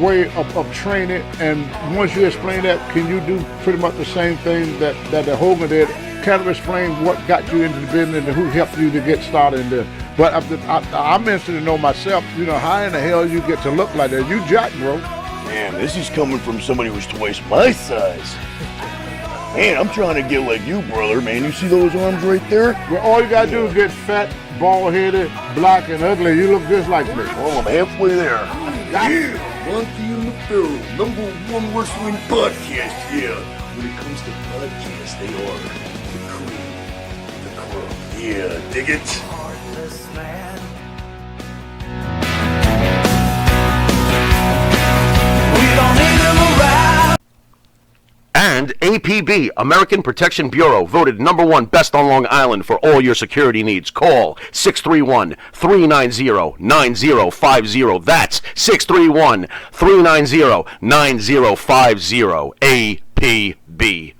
way of training, and once you explain that, can you do pretty much the same thing that the Hogan did? Kind of explain what got you into the business and who helped you to get started in this. But I'm interested to know myself, how in the hell you get to look like that? You jack, bro. Man, this is coming from somebody who's twice my size. Man, I'm trying to get like you, brother, man. You see those arms right there? Well, all you gotta do is get fat, bald-headed, black, and ugly. You look just like me. Well, I'm halfway there. Yeah, Monkey in the Barrel, #1 wrestling podcast. Yeah, when it comes to podcasts, they are the cream, the crumb. Yeah, dig it? And APB, American Protection Bureau, voted #1 best on Long Island for all your security needs. Call 631-390-9050. That's 631-390-9050. APB.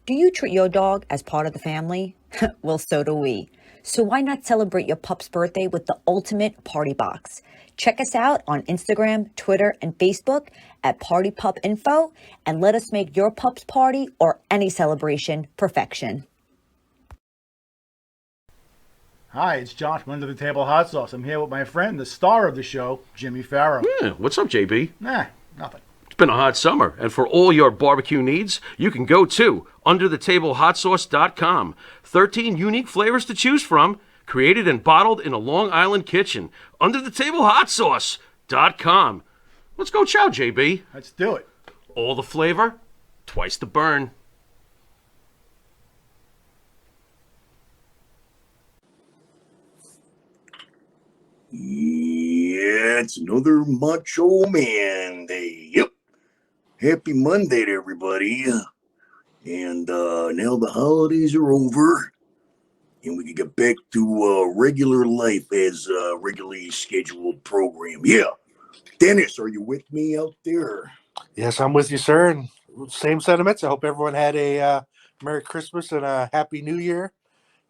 Do you treat your dog as part of the family? Well, so do we. So why not celebrate your pup's birthday with the ultimate party box? Check us out on Instagram, Twitter, and Facebook at Party Pup Info, and let us make your pup's party or any celebration perfection. Hi, it's Josh from Under the Table Hot Sauce. I'm here with my friend, the star of the show, Jimmy Farrow. Yeah, what's up, JB? Nah, nothing. It's been a hot summer, and for all your barbecue needs, you can go to underthetablehotsauce.com. 13 unique flavors to choose from, created and bottled in a Long Island kitchen. Underthetablehotsauce.com. Let's go chow, JB. Let's do it. All the flavor, twice the burn. Yeah, it's another Motch-0-Manday. Yep. Happy Monday to everybody. And now the holidays are over, and we can get back to regular life as a regularly scheduled program. Yeah. Dennis, are you with me out there? Yes, I'm with you, sir. And same sentiments. I hope everyone had a Merry Christmas and a Happy New Year.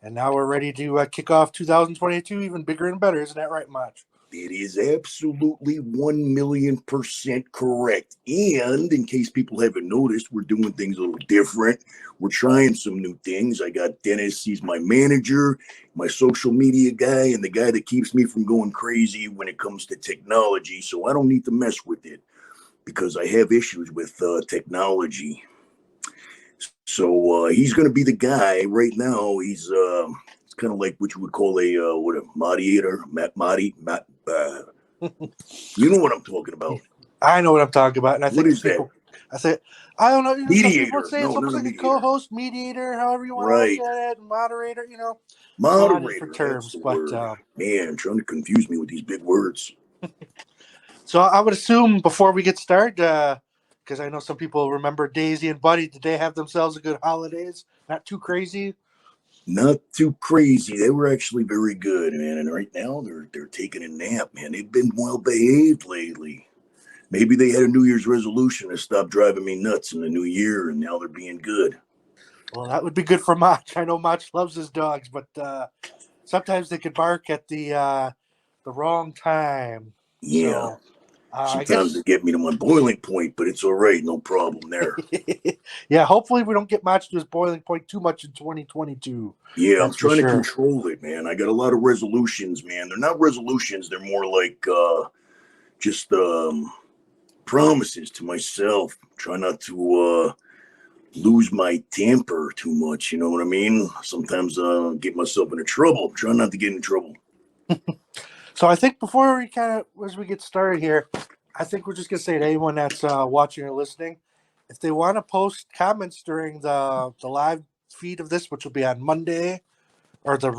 And now we're ready to kick off 2022 even bigger and better. Isn't that right, Mach? It is absolutely 1,000,000% correct. And in case people haven't noticed, we're doing things a little different. We're trying some new things. I got Dennis, he's my manager, my social media guy, and the guy that keeps me from going crazy when it comes to technology. So I don't need to mess with it because I have issues with technology. So he's going to be the guy right now. He's it's kind of like what you would call a moderator, you know what I'm talking about. I know what I'm talking about. And I think what is that? I said, I don't know. Mediator. Some it's like a co-host, mediator, however you want to look at it, moderator, Moderator. For terms, but man, trying to confuse me with these big words. So I would assume before we get started, because I know some people remember Daisy and Buddy, did they have themselves a good holidays? Not too crazy? Not too crazy. They were actually very good, man. And right now they're taking a nap, man. They've been well behaved lately. Maybe they had a New Year's resolution to stop driving me nuts in the new year, and now they're being good. Well, that would be good for Mach. I know Mach loves his dogs, but sometimes they could bark at the wrong time. Yeah. So, sometimes they get me to my boiling point, but it's all right. No problem there. Yeah, hopefully we don't get Mach to his boiling point too much in 2022. Yeah, I'm trying to control it, man. I got a lot of resolutions, man. They're not resolutions. They're more like just promises to myself. Try not to lose my temper too much. You know what I mean? Sometimes get myself into trouble. Try not to get in trouble. So I think before we as we get started here, I think we're just going to say to anyone that's watching or listening, if they want to post comments during the live feed of this, which will be on Monday, or the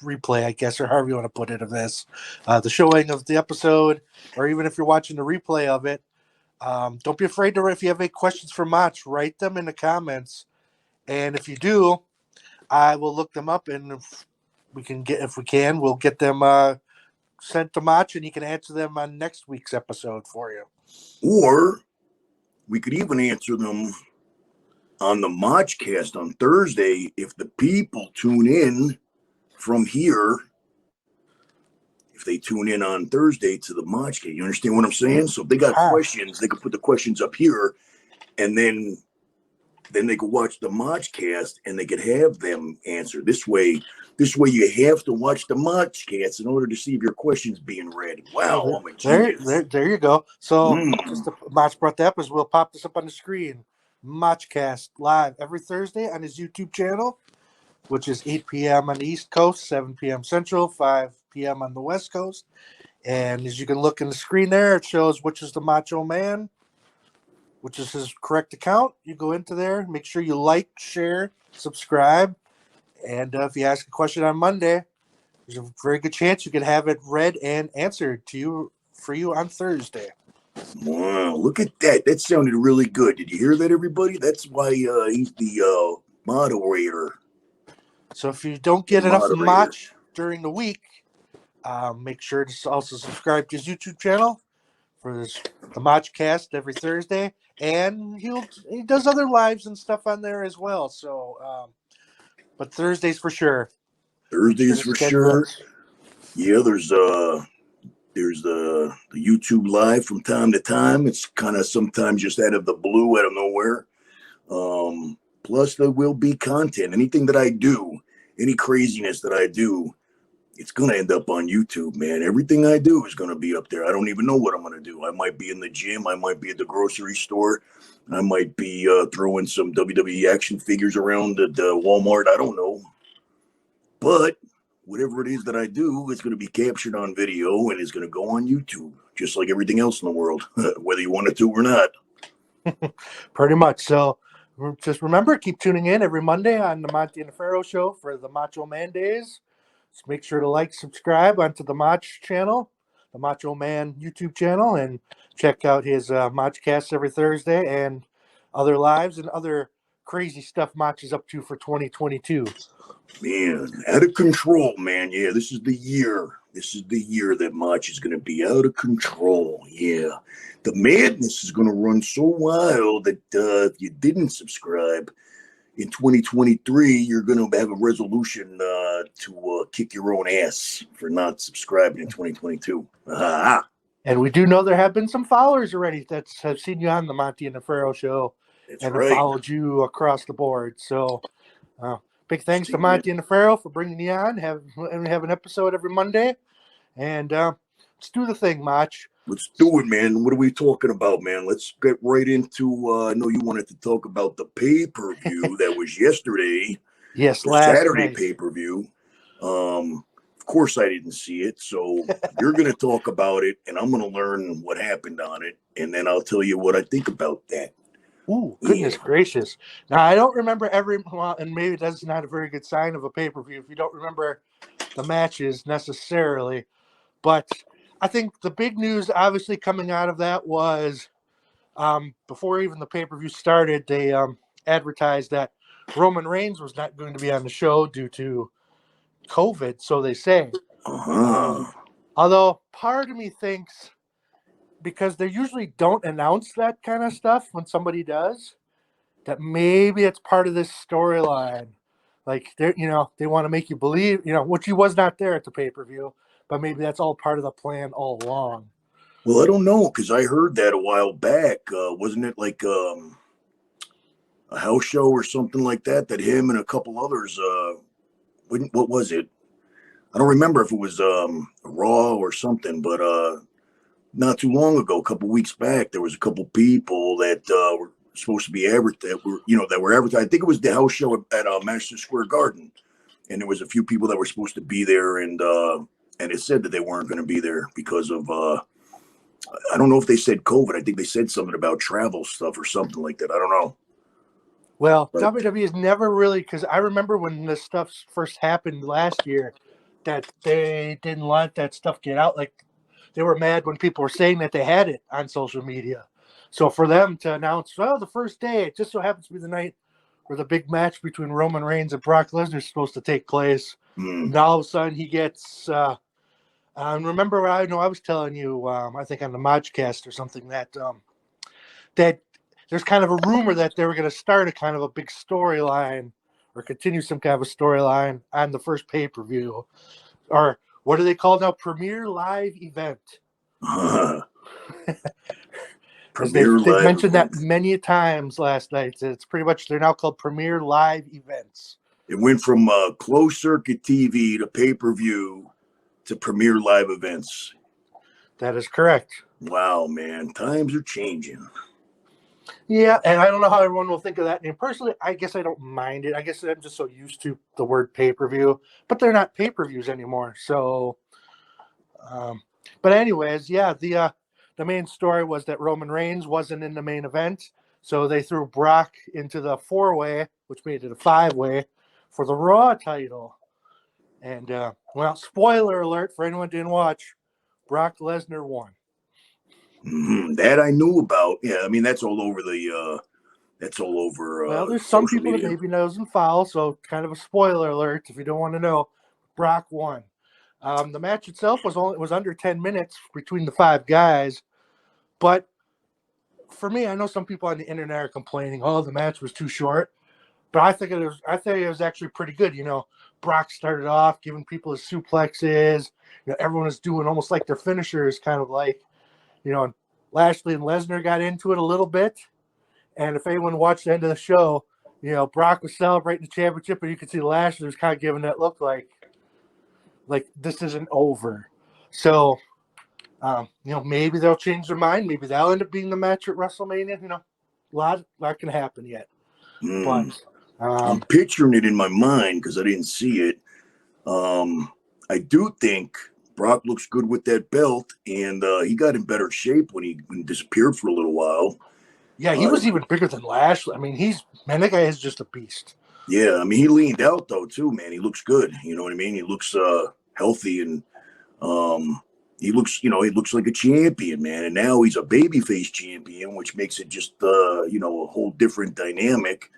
replay, I guess, or however you want to put it, of this, the showing of the episode, or even if you're watching the replay of it, don't be afraid to, if you have any questions for Mach, write them in the comments. And if you do, I will look them up, and if we can, we'll get them sent to Mach, and he can answer them on next week's episode for you. Or we could even answer them on the Machcast on Thursday if the people tune in from here, if they tune in on Thursday to the Motch-cast, you understand what I'm saying? So if they got questions, they could put the questions up here, and then they could watch the Motch-cast and they could have them answer. This way you have to watch the Motch-cast in order to see if your question's being read. Wow, I'm a genius. There you go. So just to, Motch brought that up, as we'll pop this up on the screen. Motch-cast live every Thursday on his YouTube channel, which is 8 p.m. on the East Coast, 7 p.m. Central, 5 p.m. on the West Coast. And as you can look in the screen there, it shows which is the Macho Man, which is his correct account. You go into there, make sure you like, share, subscribe. And if you ask a question on Monday, there's a very good chance you can have it read and answered for you on Thursday. Wow, look at that. That sounded really good. Did you hear that, everybody? That's why he's the moderator. So if you don't get enough Motch during the week, make sure to also subscribe to his YouTube channel for the Motch-cast every Thursday. And he does other lives and stuff on there as well. So, but Thursdays for sure. Thursdays for sure. Yeah, there's the YouTube live from time to time. It's kind of sometimes just out of the blue, out of nowhere. Plus, there will be content. Anything that I do, any craziness that I do, it's going to end up on YouTube, man. Everything I do is going to be up there. I don't even know what I'm going to do. I might be in the gym. I might be at the grocery store. I might be throwing some WWE action figures around at Walmart. I don't know. But whatever it is that I do, it's going to be captured on video and it's going to go on YouTube, just like everything else in the world, whether you want it to or not. Pretty much. So just remember, keep tuning in every Monday on the Monty and the Pharaoh Show for the Motch-0-Mandays. So make sure to like, subscribe onto the Motch channel, the Motch-0-Man YouTube channel, and check out his Motch-cast every Thursday and other lives and other crazy stuff Motch is up to for 2022. Man, out of control, man. Yeah, this is the year. This is the year that Motch is going to be out of control. Yeah. The madness is going to run so wild that if you didn't subscribe in 2023, you're going to have a resolution to kick your own ass for not subscribing in 2022. And we do know there have been some followers already that have seen you on the Monty and the Pharaoh Show. That's and right. Have followed you across the board. So big thanks to Monty and the Pharaoh for bringing you on. We have an episode every Monday. And let's do the thing, Motch. Let's do it, man. What are we talking about, man? Let's get right into, I know you wanted to talk about the pay-per-view that was yesterday. Yes, the last Saturday night. Pay-per-view. Of course I didn't see it, so you're going to talk about it, and I'm going to learn what happened on it, and then I'll tell you what I think about that. Ooh, goodness gracious. Now, I don't remember and maybe that's not a very good sign of a pay-per-view if you don't remember the matches necessarily, but I think the big news obviously coming out of that was before even the pay-per-view started, they advertised that Roman Reigns was not going to be on the show due to COVID, so they say. Although part of me thinks, because they usually don't announce that kind of stuff when somebody does, that maybe it's part of this storyline. Like they want to make you believe, which he was not there at the pay-per-view, but maybe that's all part of the plan all along. Well, I don't know, because I heard that a while back. Wasn't it like a house show or something like that him and a couple others, what was it? I don't remember if it was Raw or something, but not too long ago, a couple weeks back, there was a couple people that were supposed to be that were advertised. I think it was the house show at Madison Square Garden, and there was a few people that were supposed to be there, and it said that they weren't going to be there because of I don't know if they said COVID. I think they said something about travel stuff or something like that. I don't know. Well, WWE is never really, because I remember when this stuff first happened last year, that they didn't let that stuff get out. Like, they were mad when people were saying that they had it on social media. So for them to announce, the first day, it just so happens to be the night where the big match between Roman Reigns and Brock Lesnar is supposed to take place. And all of a sudden he gets, and remember, I was telling you, I think on the Motch-cast or something, that there's kind of a rumor that they were going to start a kind of a big storyline or continue some kind of a storyline on the first pay-per-view, or what do they call now? Premier Live Event. As they've Premier Live mentioned that event. many times last night. It's pretty much, they're now called Premier Live Events. It went from closed circuit TV to pay-per-view to Premier Live events. That is correct. Wow, man. Times are changing. Yeah, and I don't know how everyone will think of that name. Personally, I guess I don't mind it. I guess I'm just so used to the word pay-per-view, but they're not pay-per-views anymore. So, but anyways, yeah, the main story was that Roman Reigns wasn't in the main event, so they threw Brock into the 4-way, which made it a 5-way for the Raw title. And well, spoiler alert for anyone who didn't watch, Brock Lesnar won. That I knew about. Yeah, I mean that's all over the. That's all over. Well, there's some social people media. that maybe knows and follow, so kind of a spoiler alert if you don't want to know. Brock won. The match itself was under 10 minutes between the 5 guys, but for me, I know some people on the internet are complaining, "Oh, the match was too short," but I think it was actually pretty good. You know, Brock started off giving people his suplexes. You know, everyone was doing almost like their finishers, kind of like, you know, Lashley and Lesnar got into it a little bit. And if anyone watched the end of the show, you know, Brock was celebrating the championship, and you could see Lashley was kind of giving that look like this isn't over. So, you know, maybe they'll change their mind. Maybe that'll end up being the match at WrestleMania. You know, a lot can happen yet. But I'm picturing it in my mind because I didn't see it. I do think Brock looks good with that belt, and he got in better shape when he disappeared for a little while. yeah, he was even bigger than Lashley. I mean, that guy is just a beast. Yeah, I mean, he leaned out though too, man. He looks good. You know what I mean? He looks healthy, and he looks like a champion, man. And now he's a babyface champion, which makes it just a whole different dynamic.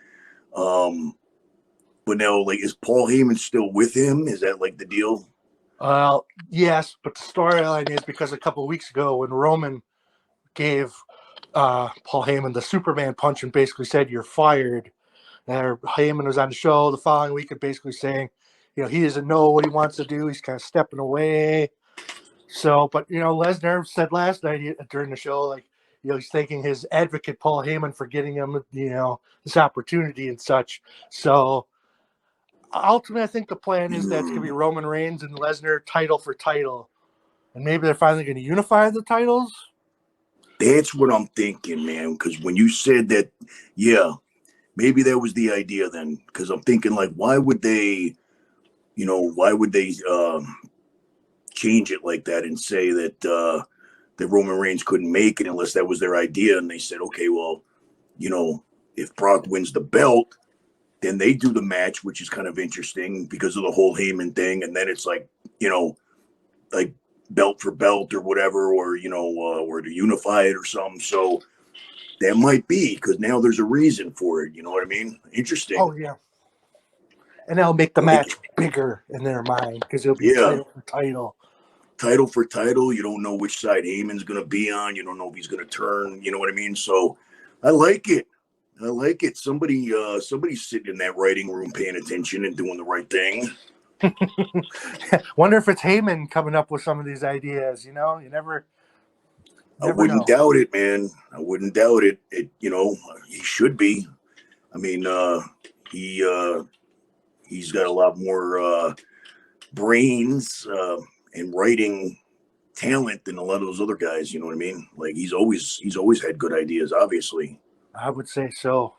But now, like, is Paul Heyman still with him? Is that like the deal? Well, yes, but the storyline is because a couple of weeks ago when Roman gave Paul Heyman the Superman punch and basically said, "You're fired," and Heyman was on the show the following week and basically saying, you know, he doesn't know what he wants to do. He's kind of stepping away. So, but, you know, Lesnar said last night during the show, like, you know, he's thanking his advocate, Paul Heyman, for getting him, you know, this opportunity and such. So, ultimately, I think the plan is that it's going to be Roman Reigns and Lesnar title for title. And maybe they're finally going to unify the titles. That's what I'm thinking, man. Because when you said that, yeah, maybe that was the idea then. Because I'm thinking, like, why would they change it like that and say that that Roman Reigns couldn't make it unless that was their idea? And they said, okay, well, you know, if Brock wins the belt, then they do the match, which is kind of interesting because of the whole Heyman thing. And then it's like, you know, like belt for belt or whatever, or, you know, or to unify it or something. So that might be because now there's a reason for it. You know what I mean? Interesting. Oh, yeah. And that'll make the match bigger in their mind because it'll be title for title. Title for title. You don't know which side Heyman's going to be on. You don't know if he's going to turn. You know what I mean? So I like it. I like it. Somebody's sitting in that writing room paying attention and doing the right thing. Wonder if it's Heyman coming up with some of these ideas. You know, you never I wouldn't know. doubt it, man. I wouldn't doubt it. You know, he should be. I mean, he's got a lot more brains and writing talent than a lot of those other guys. You know what I mean? Like he's always had good ideas. Obviously, I would say so.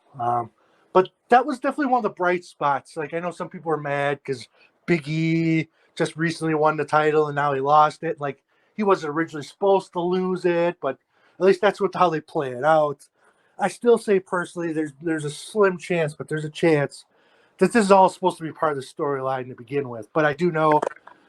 But that was definitely one of the bright spots. Like I know some people are mad because Big E just recently won the title and now he lost it. Like he wasn't originally supposed to lose it, but at least that's how they play it out. I still say personally, there's a slim chance, but there's a chance that this is all supposed to be part of the storyline to begin with. But I do know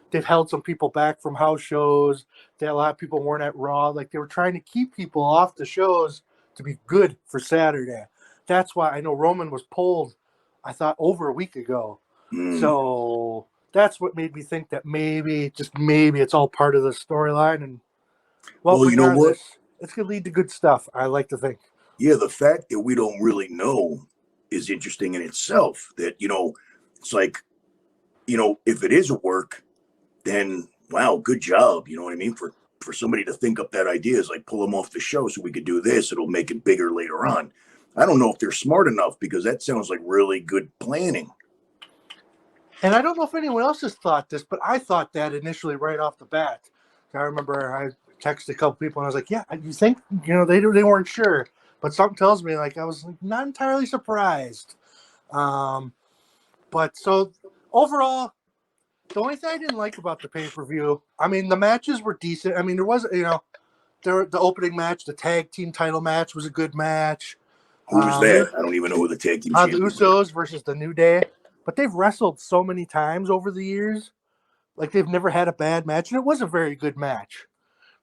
they've held some people back from house shows. That a lot of people weren't at Raw. Like they were trying to keep people off the shows to be good for Saturday. That's why I know Roman was pulled, I thought, over a week ago. So that's what made me think that maybe, just maybe, it's all part of the storyline. And well, you know what? It's going to lead to good stuff, I like to think. Yeah, the fact that we don't really know is interesting in itself. That, it's like, if it is a work, then wow, good job. You know what I mean? For somebody to think up that idea is like, pull them off the show so we could do this. It'll make it bigger later on. I don't know if they're smart enough, because that sounds like really good planning. And I don't know if anyone else has thought this, but I thought that initially right off the bat. I remember I texted a couple people and I was like, yeah, you think, they weren't sure. But something tells me, like, I was like, not entirely surprised. But so overall, the only thing I didn't like about the pay-per-view, I mean, the matches were decent. I mean, there was, the opening match, the tag team title match was a good match. Who was that? I don't even know who the tag team The champions were. Usos versus the New Day. But they've wrestled so many times over the years. Like, they've never had a bad match. And it was a very good match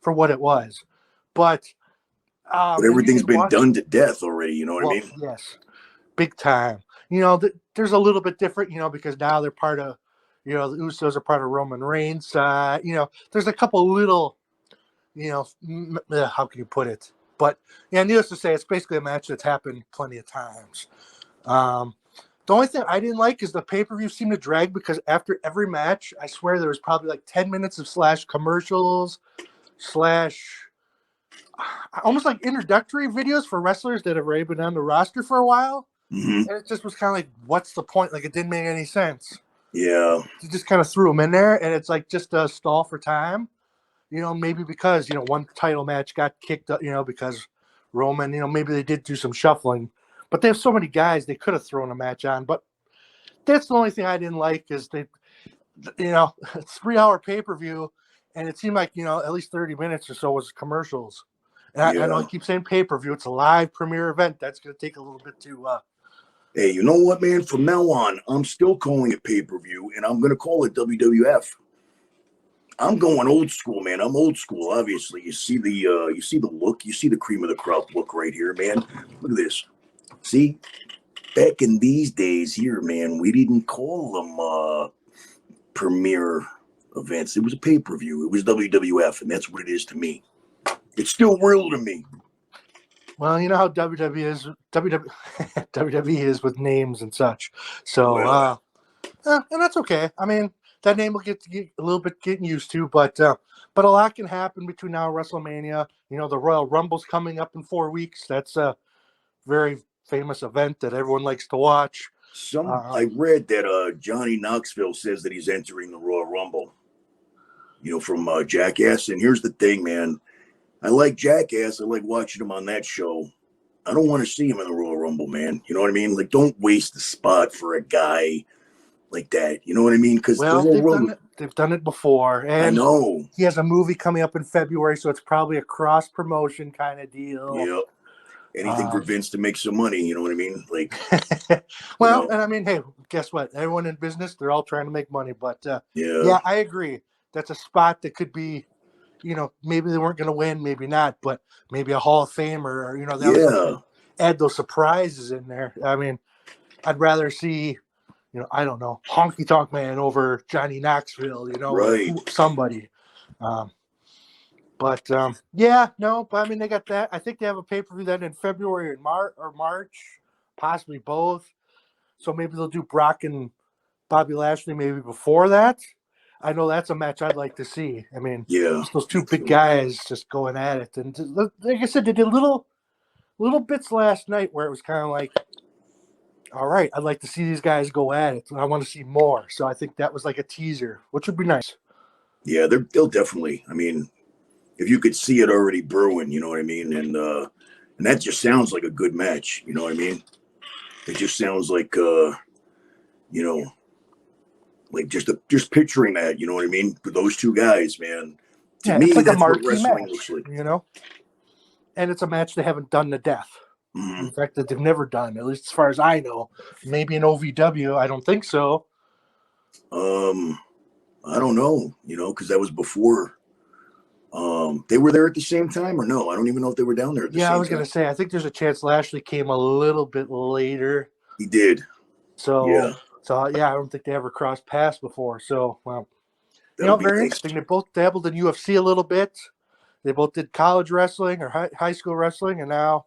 for what it was. But everything's been done to death already. You know what I mean? Yes. Big time. There's a little bit different, because now they're part of, the Usos are part of Roman Reigns. There's a couple little, how can you put it? But, yeah, needless to say, it's basically a match that's happened plenty of times. The only thing I didn't like is the pay-per-view seemed to drag, because after every match, I swear there was probably like 10 minutes of commercials, almost like introductory videos for wrestlers that have already been on the roster for a while. Mm-hmm. And it just was kind of like, what's the point? Like, it didn't make any sense. Yeah. You just kind of threw them in there, and it's like just a stall for time. Maybe because, one title match got kicked up, because Roman, maybe they did do some shuffling. But they have so many guys they could have thrown a match on. But that's the only thing I didn't like is it's 3-hour pay-per-view, and it seemed like, at least 30 minutes or so was commercials. And I know I keep saying pay-per-view. It's a live premiere event. That's going to take a little bit to Hey, you know what, man? From now on, I'm still calling it pay-per-view, and I'm going to call it WWF. I'm going old school, man. I'm old school, obviously. You see the look. You see the cream of the crop look right here, man. Look at this. See? Back in these days here, man, we didn't call them premiere events. It was a pay-per-view. It was WWF, and that's what it is to me. It's still real to me. Well, you know how WWE is with names and such. So, and that's okay. I mean, that name will get a little bit getting used to, but a lot can happen between now and WrestleMania. The Royal Rumble's coming up in 4 weeks. That's a very famous event that everyone likes to watch. I read that Johnny Knoxville says that he's entering the Royal Rumble. From Jackass. And here's the thing, man. I like Jackass. I like watching him on that show. I don't want to see him in the Royal Rumble, man. You know what I mean? Like, don't waste the spot for a guy like that. You know what I mean? Because they've done it before. And I know. He has a movie coming up in February, so it's probably a cross-promotion kind of deal. Yep. Anything for Vince to make some money, you know what I mean? Like, and I mean, hey, guess what? Everyone in business, they're all trying to make money. But yeah, I agree. That's a spot that could be, maybe they weren't going to win, maybe not, but maybe a Hall of Famer, or add those surprises in there. I mean, I'd rather see, I don't know, Honky Tonk Man over Johnny Knoxville, right. Somebody. But I mean, they got that. I think they have a pay-per-view then in February or March, possibly both. So maybe they'll do Brock and Bobby Lashley maybe before that. I know that's a match I'd like to see. I mean, those two big guys just going at it. And like I said, they did little bits last night where it was kind of like, all right, I'd like to see these guys go at it. I want to see more. So I think that was like a teaser, which would be nice. Yeah, they'll definitely. I mean, if you could see it already brewing, you know what I mean? And that just sounds like a good match, you know what I mean? It just sounds like, like just picturing that, you know what I mean? For those two guys, man. To me, it's like that's a marquee what wrestling match, looks like. And it's a match they haven't done to death. Mm-hmm. In fact, that they've never done, at least as far as I know. Maybe in OVW, I don't think so. I don't know, because that was before. They were there at the same time or no? I don't even know if they were down there at the same time. Yeah, I was going to say, I think there's a chance Lashley came a little bit later. He did. So, yeah, I don't think they ever crossed paths before. So, well, very interesting. They both dabbled in UFC a little bit. They both did college wrestling or high school wrestling, and now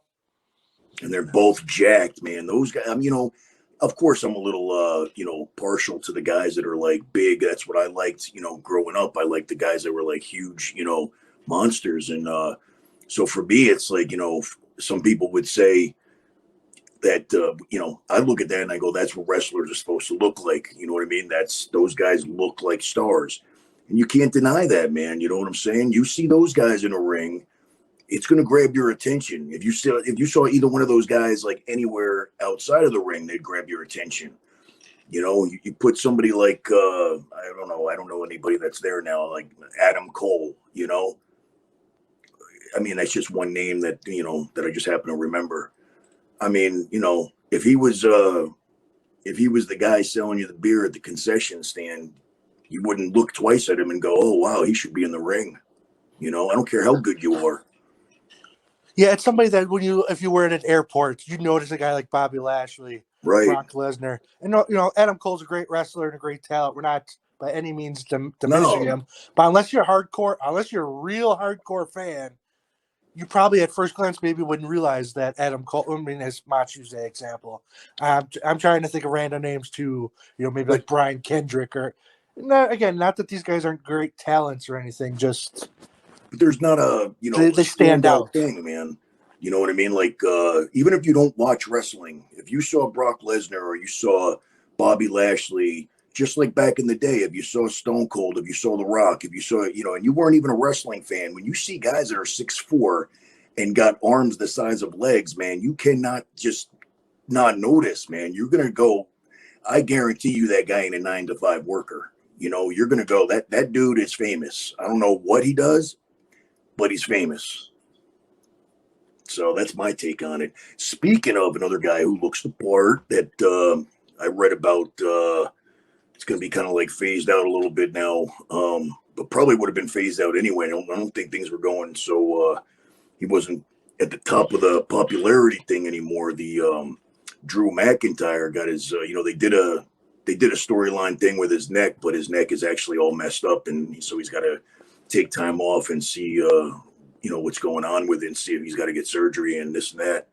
and they're both jacked, man. Those guys, you know, of course, I'm a little, you know, partial to the guys that are like big. That's what I liked, you know, growing up. I liked the guys that were like huge, you know, monsters. And so for me, it's like, you know, some people would say that, you know, I look at that and I go, that's what wrestlers are supposed to look like. You know what I mean? Those guys look like stars. And you can't deny that, man. You know what I'm saying? You see those guys in a ring, it's going to grab your attention. If you saw either one of those guys like anywhere outside of the ring, they'd grab your attention. You know, you put somebody like I don't know anybody that's there now, like Adam Cole. You know, I mean that's just one name that you know that I just happen to remember. I mean, you know, if he was the guy selling you the beer at the concession stand, you wouldn't look twice at him and go, "Oh wow, he should be in the ring." You know, I don't care how good you are. Yeah, it's somebody that if you were at an airport, you'd notice a guy like Bobby Lashley, Right. Brock Lesnar, and you know Adam Cole's a great wrestler and a great talent. We're not by any means diminishing him, but unless you're a real hardcore fan, you probably at first glance maybe wouldn't realize that Adam Cole. I mean, as Motch-0-Mandays example, I'm trying to think of random names too. You know, maybe like Brian Kendrick or. Not that these guys aren't great talents or anything, just. But there's not a they stand out thing, man. You know what I mean? Like even if you don't watch wrestling, if you saw Brock Lesnar or you saw Bobby Lashley, just like back in the day, if you saw Stone Cold, if you saw The Rock, if you saw and you weren't even a wrestling fan, when you see guys that are 6'4" and got arms the size of legs, man, you cannot just not notice, man. You're gonna go. I guarantee you that guy ain't a 9-to-5 worker. You know, you're gonna go. That dude is famous. I don't know what he does, but he's famous. So that's my take on it. Speaking of another guy who looks the part that I read about, it's going to be kind of like phased out a little bit now, but probably would have been phased out anyway. I don't think things were going so. He wasn't at the top of the popularity thing anymore. The Drew McIntyre got his. They did a storyline thing with his neck, but his neck is actually all messed up, and so he's got to take time off and see what's going on with it and see if he's got to get surgery and this and that.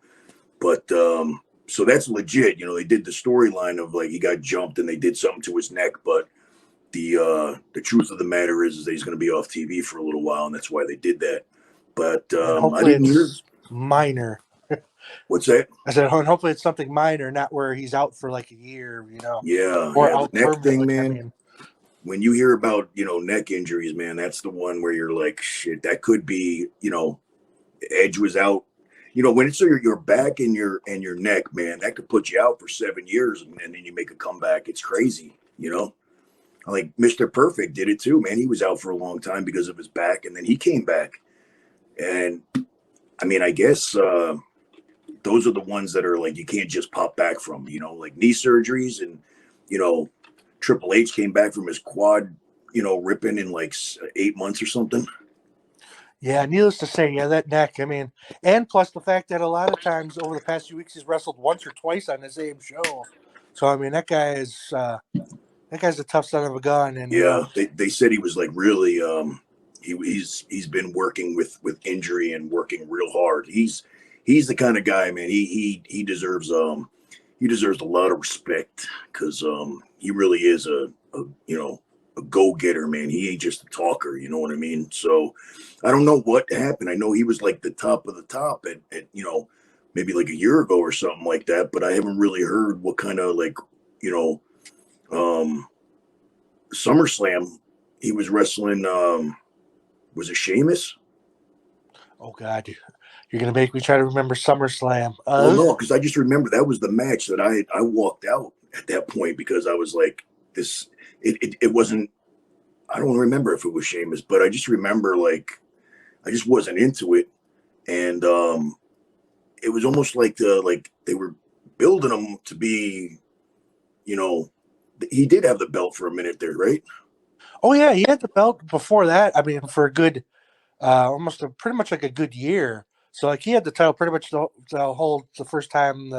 But so that's legit. You know, they did the storyline of like he got jumped and they did something to his neck, but the truth of the matter is that he's going to be off TV for a little while, and that's why they did that. But I didn't hear minor. What's that? I said, hopefully it's something minor, not where he's out for like a year, you know. Yeah, or the neck thing, man. I mean, when you hear about, neck injuries, man, that's the one where you're like, shit, that could be, Edge was out. When it's your back and your neck, man, that could put you out for 7 years and then you make a comeback. It's crazy, Like Mr. Perfect did it too, man. He was out for a long time because of his back and then he came back. And I mean, I guess those are the ones that are like you can't just pop back from, like knee surgeries and, Triple H came back from his quad, ripping in like 8 months or something. Yeah, needless to say, that neck. I mean, and plus the fact that a lot of times over the past few weeks he's wrestled once or twice on the same show. So I mean, that guy's a tough son of a gun. And yeah, they said he was like really he's been working with injury and working real hard. He's the kind of guy, man. He deserves a lot of respect because he really is a go-getter, man. He ain't just a talker, you know what I mean? So I don't know what happened. I know he was like the top of the top at maybe like a year ago or something like that, but I haven't really heard what kind of like, SummerSlam he was wrestling. Was it Sheamus? Oh God, you're gonna make me try to remember SummerSlam. Oh no, because I just remember that was the match that I walked out at that point because I was like, this. It wasn't. I don't remember if it was Sheamus, but I just remember like I just wasn't into it, and it was almost like they were building him to be, he did have the belt for a minute there, right? Oh yeah, he had the belt before that. I mean, for a good, pretty much like a good year. So like he had the title pretty much the whole the first time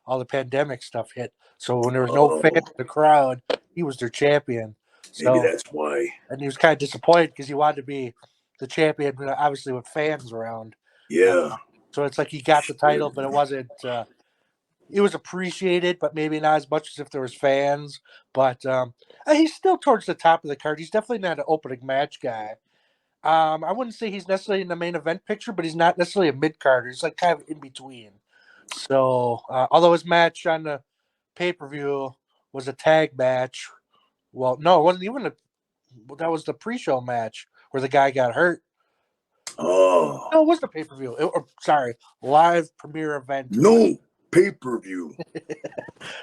all the pandemic stuff hit. So when there was no fan in the crowd, he was their champion. So, maybe that's why. And he was kind of disappointed because he wanted to be the champion, obviously with fans around. Yeah. So it's like he got the title, but it wasn't. It was appreciated, but maybe not as much as if there was fans. But he's still towards the top of the card. He's definitely not an opening match guy. I wouldn't say he's necessarily in the main event picture, but he's not necessarily a mid carder. He's like kind of in between. So, although his match on the pay-per-view was a tag match, well, no, it wasn't even that was the pre-show match where the guy got hurt. Oh. No, it wasn't a pay-per-view. Sorry, live premiere event. No, pay-per-view.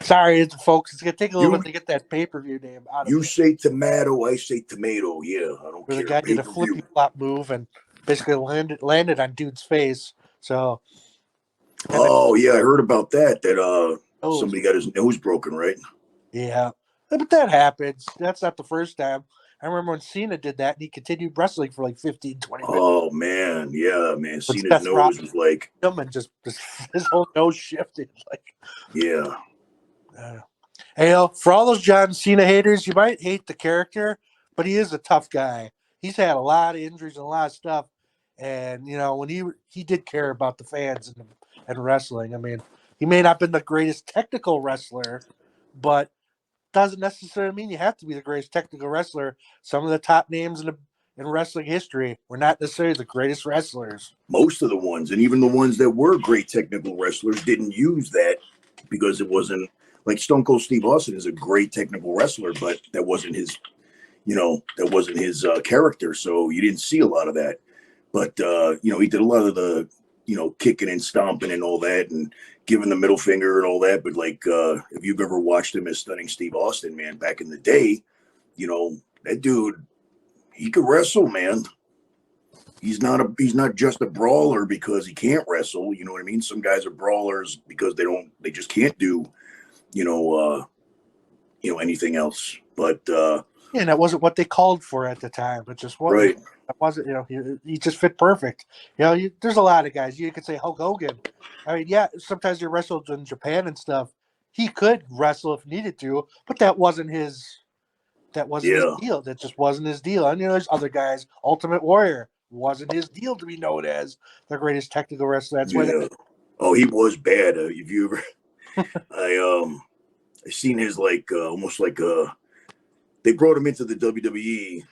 Sorry, folks. It's going to take a little bit to get that pay-per-view name out of You it. say tomato, I say tomato. Yeah, I don't Where care. the guy did a flippy-flop move and basically landed on dude's face. So. Oh, yeah, I heard about that. That somebody got his nose broken, right? Yeah. But that happens. That's not the first time. I remember when Cena did that and he continued wrestling for like 15, 20 minutes. Oh, man. Yeah, man. Cena's Seth nose was like. And just his whole nose shifted. Like, Yeah. Hey, for all those John Cena haters, you might hate the character, but he is a tough guy. He's had a lot of injuries and a lot of stuff. And, you know, when he did care about the fans and wrestling. I mean, he may not have been the greatest technical wrestler, but doesn't necessarily mean you have to be the greatest technical wrestler. Some of the top names in wrestling history were not necessarily the greatest wrestlers. Most of the ones, and even the ones that were great technical wrestlers, didn't use that because it wasn't like Stone Cold Steve Austin is a great technical wrestler, but that wasn't his, character. So you didn't see a lot of that. But he did a lot of the, kicking and stomping and all that, and giving the middle finger and all that. But like, if you've ever watched him as Stunning Steve Austin, man, back in the day, that dude, he could wrestle, man. He's not just a brawler because he can't wrestle. You know what I mean? Some guys are brawlers because they just can't do, anything else. But and that wasn't what they called for at the time. It just wasn't. Right. It wasn't. He just fit perfect. There's a lot of guys. You could say Hulk Hogan. I mean, yeah, sometimes he wrestled in Japan and stuff. He could wrestle if needed to, but that wasn't his. That wasn't his deal. That just wasn't his deal. And there's other guys. Ultimate Warrior wasn't his deal to be known as the greatest technical wrestler. That's why. Oh, he was bad. If you ever, I seen his almost like they brought him into the WWE,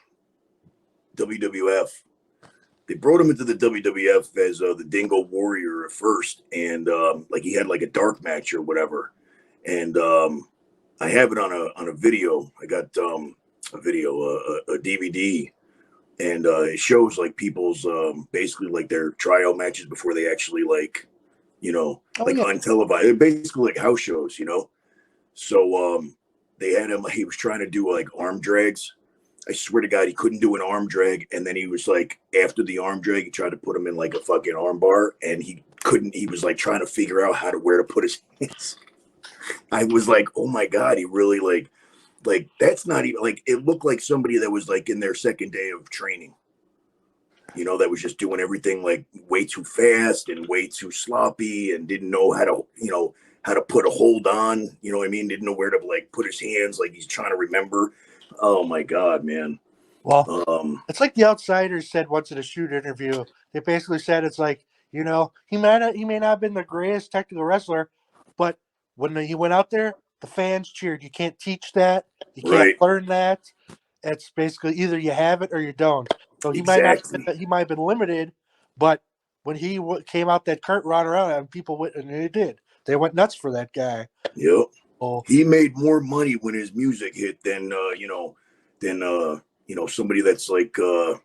WWF. They brought him into the WWF as the Dingo Warrior at first, and he had like a dark match or whatever. And I have it on a video. I got a video, a DVD, and it shows like people's basically like their tryout matches before they actually untelevised. They're basically like house shows, So they had him. He was trying to do like arm drags. I swear to God, he couldn't do an arm drag. And then he was like, after the arm drag, he tried to put him in like a fucking arm bar, and he couldn't. He was like trying to figure out where to put his hands. I was like, oh my God, he really like that's not even like, it looked like somebody that was like in their second day of training, that was just doing everything like way too fast and way too sloppy and didn't know how to put a hold on, what I mean? Didn't know where to like put his hands, like he's trying to remember. Oh my God, man. Well, it's like the Outsiders said once in a shoot interview. They basically said it's like, he may not have been the greatest technical wrestler, but when he went out there, the fans cheered. You can't teach that. You can't learn that. It's basically either you have it or you don't. So he might have been limited, but when he came out that curtain around, and people went, and they did. They went nuts for that guy. Yep. Oh. He made more money when his music hit than somebody that's like I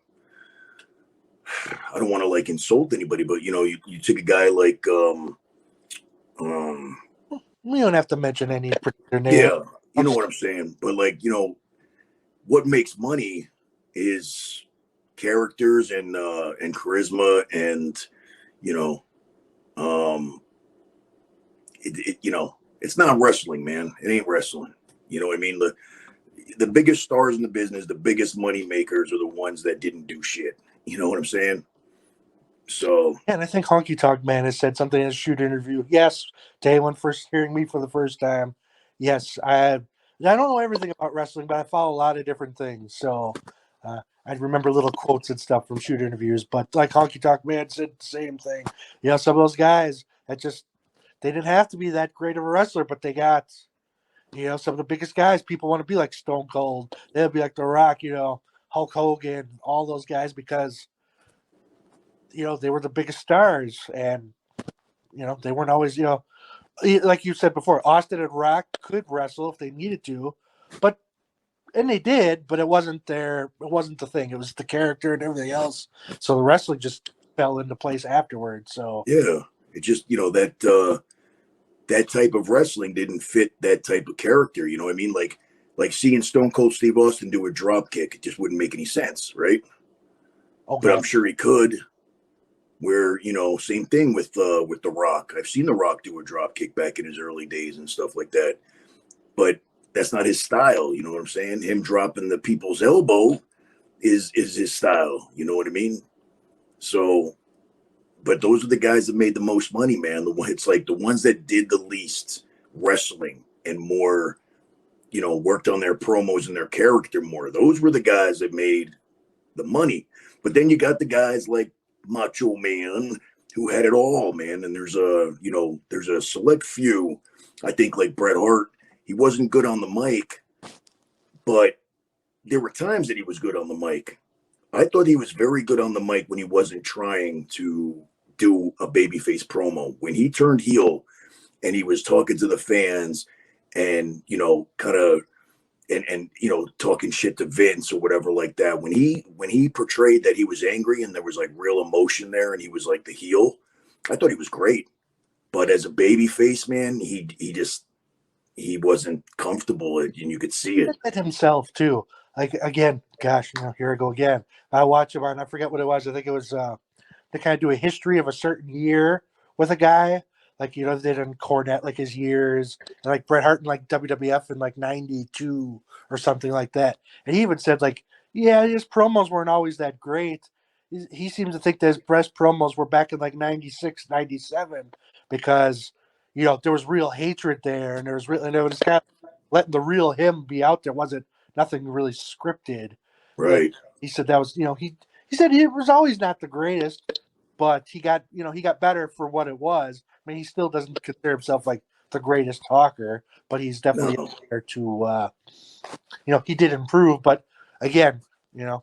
don't want to like insult anybody, but you take a guy like we don't have to mention any particular name. Yeah, you know what I'm saying. But like, what makes money is characters and charisma and it's not wrestling, man. It ain't wrestling. You know what I mean? The biggest stars in the business, the biggest money makers are the ones that didn't do shit. You know what I'm saying? So and I think Honky Tonk Man has said something in a shoot interview. Yes, to anyone first hearing me for the first time. Yes, I don't know everything about wrestling, but I follow a lot of different things. So I remember little quotes and stuff from shoot interviews, but like Honky Tonk Man said the same thing. You know, some of those guys that just they didn't have to be that great of a wrestler, but they got, you know, some of the biggest guys. People want to be like Stone Cold. They'll be like The Rock, you know, Hulk Hogan, all those guys because, you know, they were the biggest stars, and you know they weren't always, you know, like you said before, Austin and Rock could wrestle if they needed to, but and they did, but it wasn't the thing. It was the character and everything else. So the wrestling just fell into place afterwards. So Yeah, it just, you know, that type of wrestling didn't fit that type of character. You know what I mean? Like seeing Stone Cold Steve Austin do a drop kick, it just wouldn't make any sense, right? okay, But I'm sure he could. Where, you know, same thing with The Rock. I've seen The Rock do a drop kick back in his early days and stuff like that, but that's not his style. You know what I'm saying? Him dropping the people's elbow is his style. You know what I mean? So, but those are the guys that made the most money, man. It's like the ones that did the least wrestling and more, you know, worked on their promos and their character more. Those were the guys that made the money. But then you got the guys like Macho-Man who had it all, man. And there's a select few, I think, like Bret Hart. He wasn't good on the mic, but there were times that he was good on the mic. I thought he was very good on the mic when he wasn't trying to do a babyface promo. When he turned heel and he was talking to the fans and, you know, kind of and you know, talking shit to Vince or whatever like that. When he portrayed that he was angry and there was like real emotion there and he was like the heel, I thought he was great. But as a baby face, man, he wasn't comfortable and you could see it. He did himself too. Like again, gosh, you know, here I go again. I watch him on. I forget what it was. I think it was they kind of do a history of a certain year with a guy. Like, you know, they did Cornette, like his years, and like Bret Hart in like WWF in like '92 or something like that. And he even said like, yeah, his promos weren't always that great. He seems to think that his best promos were back in like '96, '97 because, you know, there was real hatred there, and there was real, and it was kind of letting the real him be out there. Wasn't nothing really scripted. And Right. he said that was, you know, he said he was always not the greatest, but he got, you know, he got better for what it was. I mean, he still doesn't consider himself like the greatest talker, but he's definitely No. up there to, you know, he did improve. But again, you know,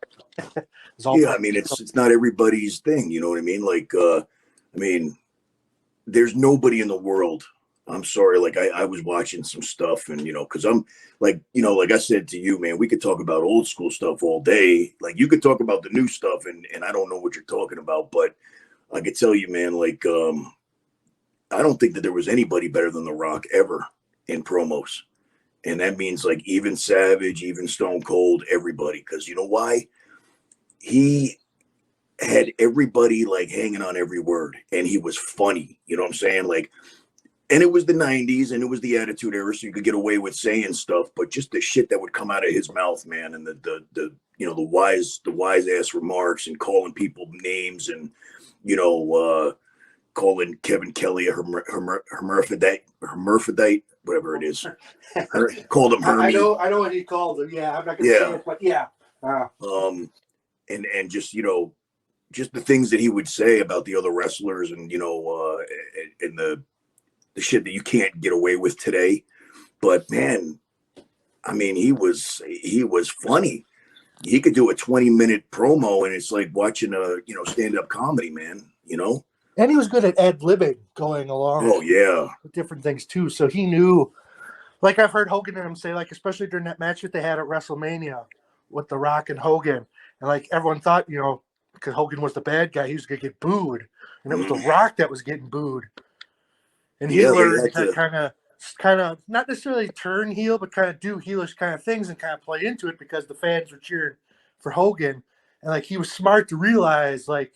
it's all Yeah, I mean, it's not everybody's thing. You know what I mean? Like, I mean, there's nobody in the world. I'm sorry. Like I was watching some stuff and, you know, cause I'm like, you know, like I said to you, man, we could talk about old school stuff all day. Like you could talk about the new stuff and I don't know what you're talking about, but I could tell you, man, like, I don't think that there was anybody better than The Rock ever in promos. And that means like even Savage, even Stone Cold, everybody. Cause you know why? He had everybody like hanging on every word and he was funny. You know what I'm saying? Like, and it was the 90s and it was the Attitude Era, so you could get away with saying stuff, but just the shit that would come out of his mouth, man, and the you know, the wise ass remarks and calling people names and, you know, calling Kevin Kelly a hermaphrodite, whatever it is. Called him Hermie. I know what he called him. Yeah, I'm not gonna say it, but yeah. And just, you know, just the things that he would say about the other wrestlers and, you know, and the shit that you can't get away with today. But man, I mean, he was funny. He could do a 20-minute promo and it's like watching a, you know, stand-up comedy, man, you know? And he was good at ad-libbing going along. Oh yeah. With different things too. So he knew, like I've heard Hogan and him say, like, especially during that match that they had at WrestleMania with The Rock and Hogan. And like everyone thought, you know, because Hogan was the bad guy, he was gonna get booed. And it was The Rock that was getting booed. And he learned to kind of not necessarily turn heel, but kind of do heelish kind of things and kind of play into it because the fans were cheering for Hogan. And like he was smart to realize, like,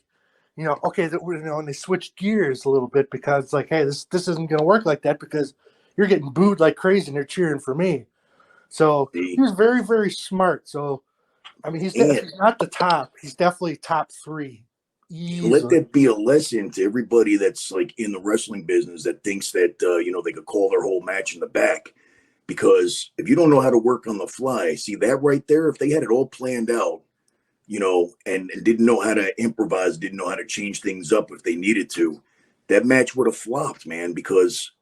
you know, okay, that, you know, and they switched gears a little bit because it's like, hey, this isn't going to work like that because you're getting booed like crazy and they're cheering for me. So he was very, very smart. So, I mean, he's not the top. He's definitely top 3. Easily. Let that be a lesson to everybody that's like in the wrestling business that thinks that, you know, they could call their whole match in the back. Because if you don't know how to work on the fly, see that right there, if they had it all planned out, and didn't know how to improvise, didn't know how to change things up if they needed to, that match would have flopped, man, because,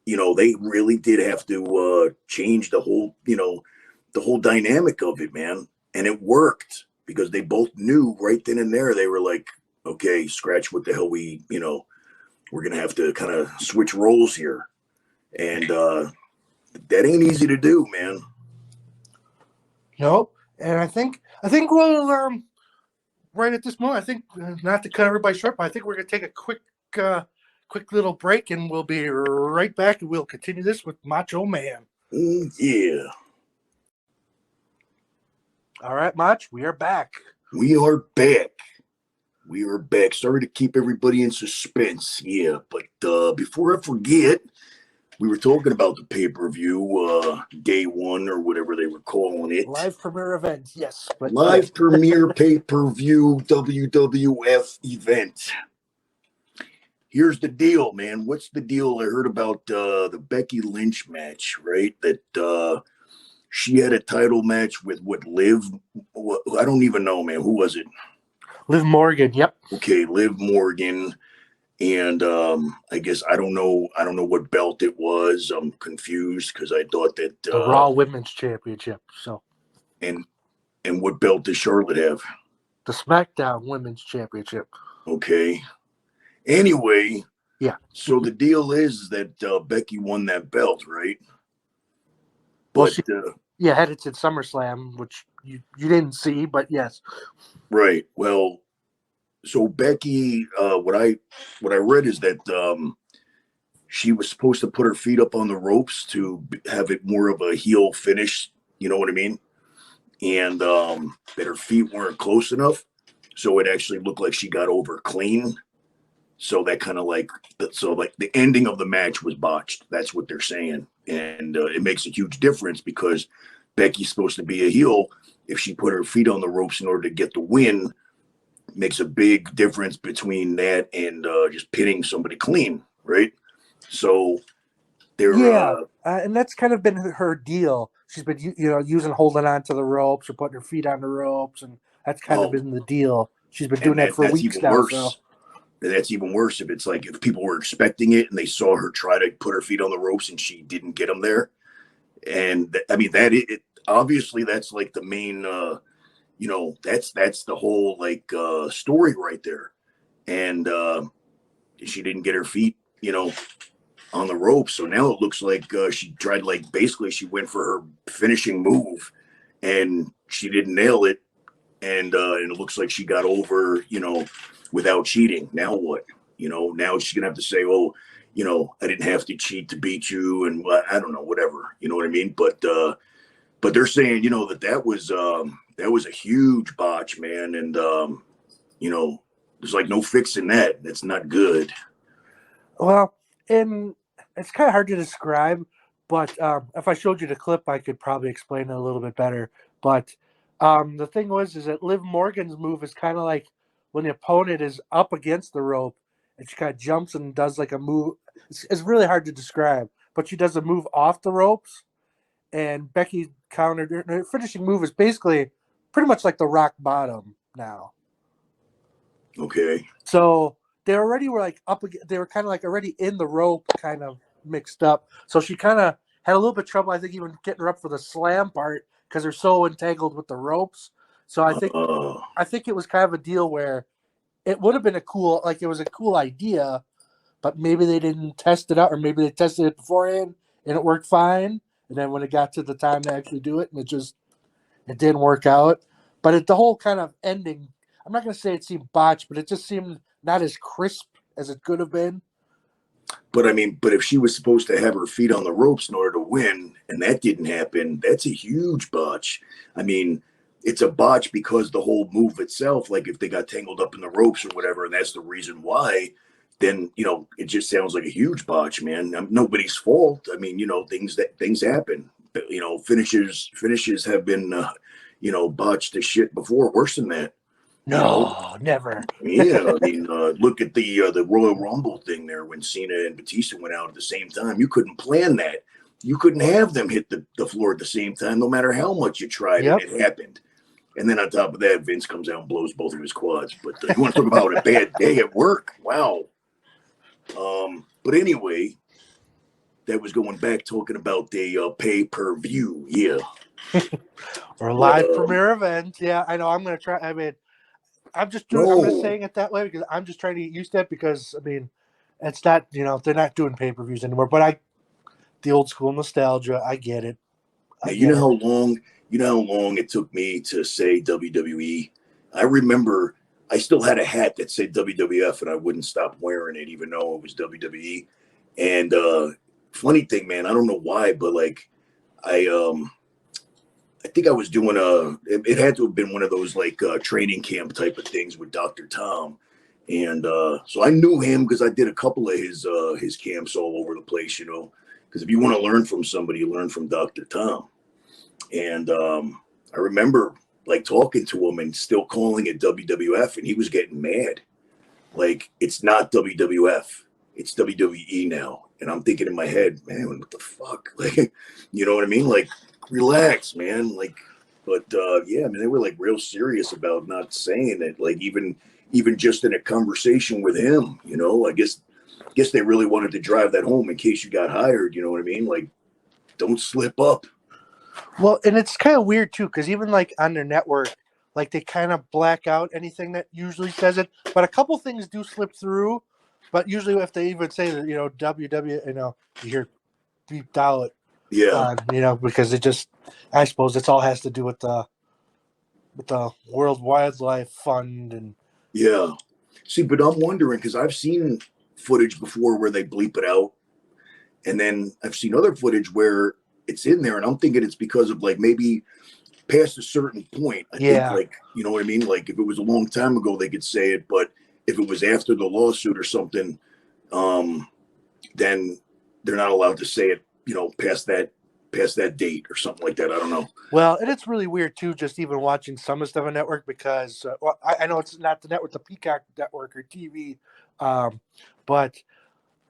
they really did have to change the whole dynamic of it, man. And it worked because they both knew right then and there. They were like, okay, scratch what the hell we're going to have to kind of switch roles here. And that ain't easy to do, man. Nope. And I think we'll right at this moment. I think not to cut everybody short, but I think we're gonna take a quick little break, and we'll be right back. And we'll continue this with Motch-0-Man. Yeah. All right, Motch, we are back. We are back. We are back. Sorry to keep everybody in suspense. Yeah, but before I forget, we were talking about the pay-per-view, day one or whatever they were calling it. Live premiere event, yes. But Live premiere pay-per-view WWF event. Here's the deal, man. What's the deal? I heard about the Becky Lynch match, right? That she had a title match with Liv. I don't even know, man. Who was it? Liv Morgan. Yep. Okay, Liv Morgan. And I guess I don't know what belt it was. I'm confused because I thought that the Raw Women's Championship. So, and what belt does Charlotte have? The SmackDown Women's Championship. Okay. Anyway, yeah. So the deal is that Becky won that belt, right? Well, But headed to SummerSlam, which you didn't see, but yes. Right. Well. So Becky, what I read is that she was supposed to put her feet up on the ropes to have it more of a heel finish. You know what I mean? And that her feet weren't close enough, so it actually looked like she got over clean. So that kind of the ending of the match was botched. That's what they're saying, and it makes a huge difference because Becky's supposed to be a heel. If she put her feet on the ropes in order to get the win, makes a big difference between that and just pinning somebody clean, right? So they're and that's kind of been her deal. She's been holding on to the ropes or putting her feet on the ropes, and that's kind of been the deal. She's been doing that for weeks now. So. That's even worse if it's like if people were expecting it and they saw her try to put her feet on the ropes and she didn't get them there. And obviously that's like the main. That's the whole story right there. And she didn't get her feet, on the ropes. So now it looks like she tried, basically she went for her finishing move and she didn't nail it. And it looks like she got over, without cheating. Now what? Now she's going to have to say, oh, I didn't have to cheat to beat you. And I don't know, whatever, you know what I mean? But they're saying, that was a huge botch, man. And, there's no fixing that. That's not good. Well, and it's kind of hard to describe, but if I showed you the clip, I could probably explain it a little bit better. But the thing is that Liv Morgan's move is kind of like when the opponent is up against the rope and she kind of jumps and does a move. It's really hard to describe, but she does a move off the ropes. And Becky countered her finishing move is basically pretty much like the rock bottom now. Okay. So they already were up. They were kind of already in the rope, kind of mixed up. So she kind of had a little bit of trouble, I think, even getting her up for the slam part because they're so entangled with the ropes. So I think it was kind of a deal where it would have been it was a cool idea, but maybe they didn't test it out, or maybe they tested it beforehand and it worked fine. And then when it got to the time to actually do it, and it didn't work out. But the whole kind of ending, I'm not going to say it seemed botched, but it just seemed not as crisp as it could have been. But if she was supposed to have her feet on the ropes in order to win, and that didn't happen, that's a huge botch. It's a botch because the whole move itself, if they got tangled up in the ropes or whatever, and that's the reason why, then, it just sounds like a huge botch, man. Nobody's fault. Things happen. Finishes have been, botched to shit before, worse than that. No, never. Yeah, look at the Royal Rumble thing there when Cena and Batista went out at the same time. You couldn't plan that. You couldn't have them hit the floor at the same time, no matter how much you tried. Yep. And it happened. And then on top of that, Vince comes out and blows both of his quads. But you want to talk about a bad day at work? Wow. But anyway, that was going back talking about the pay-per-view. Yeah. Or live premiere event. Yeah, I know. I'm going to try. I mean, I'm just saying it that way because I'm just trying to get used to it because, I mean, it's not, they're not doing pay-per-views anymore. But the old school nostalgia, I get it. You know how long it took me to say WWE? I remember I still had a hat that said WWF and I wouldn't stop wearing it even though it was WWE. And funny thing, man, I don't know why, but like I think I was doing it had to have been one of those like training camp type of things with Dr. Tom. And so I knew him because I did a couple of his camps all over the place, because if you want to learn from somebody, you learn from Dr. Tom. And I remember like talking to him and still calling it WWF, and he was getting mad. Like, it's not WWF, it's WWE now. And I'm thinking in my head, man, what the fuck? Like, you know what I mean? Like, relax, man. Like, but yeah, I mean, they were like real serious about not saying it. Like, even just in a conversation with him, I guess they really wanted to drive that home in case you got hired. You know what I mean? Like, don't slip up. Well, and it's kind of weird too, because even like on their network, like they kind of black out anything that usually says it, but a couple things do slip through. But usually, if they even say that, WW, you hear beeped out, Yeah. because it just, I suppose it's all has to do with the World Wildlife Fund and. Yeah. See, but I'm wondering because I've seen footage before where they bleep it out, and then I've seen other footage where it's in there, and I'm thinking it's because of like maybe past a certain point. I think, like, you know what I mean? Like if it was a long time ago, they could say it, but if it was after the lawsuit or something, then they're not allowed to say it, past that date or something like that. I don't know. Well, and it's really weird too, just even watching some of the stuff on network because I know it's not the network, the Peacock network or TV, but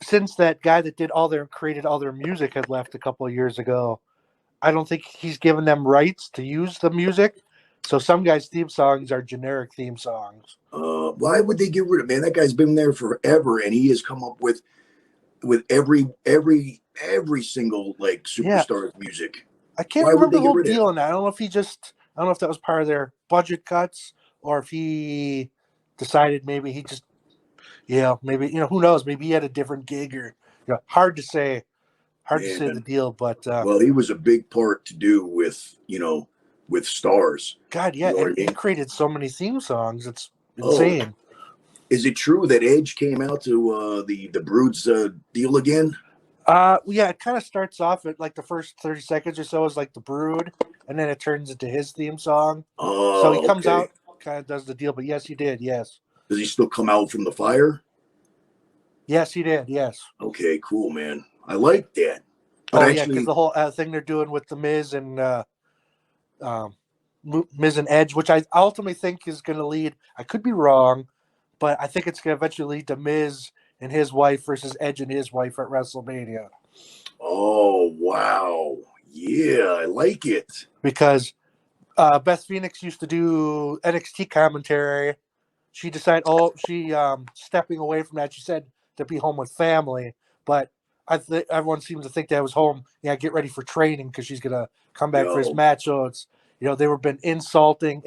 since that guy that created all their music had left a couple of years ago, I don't think he's given them rights to use the music. So some guys' theme songs are generic theme songs. Why would they get rid of, man? That guy's been there forever, and he has come up with every single like superstar's music. I can't remember the whole deal on that. I don't know if that was part of their budget cuts or if he decided maybe he just, maybe, who knows? Maybe he had a different gig or, hard to say the deal. But well, he was a big part to do with, with stars. God, yeah, he created so many theme songs. It's insane. Is it true that Edge came out to the Brood's deal again? Yeah, it kind of starts off at like the first 30 seconds or so is like the Brood, and then it turns into his theme song. Oh, so he comes out, kind of does the deal. But yes, he did. Yes. Does he still come out from the fire? Yes, he did. Yes. Okay, cool, man. I like that. But yeah, because the whole thing they're doing with the Miz and Edge, which I ultimately think is going to lead. I could be wrong, but I think it's going to eventually lead to Miz and his wife versus Edge and his wife at WrestleMania. Oh, wow. Yeah, I like it. Because Beth Phoenix used to do NXT commentary. She decided, she stepping away from that. She said to be home with family. But everyone seems to think that was home. Yeah, get ready for training because she's going to come back for his match. So it's, they were been insulting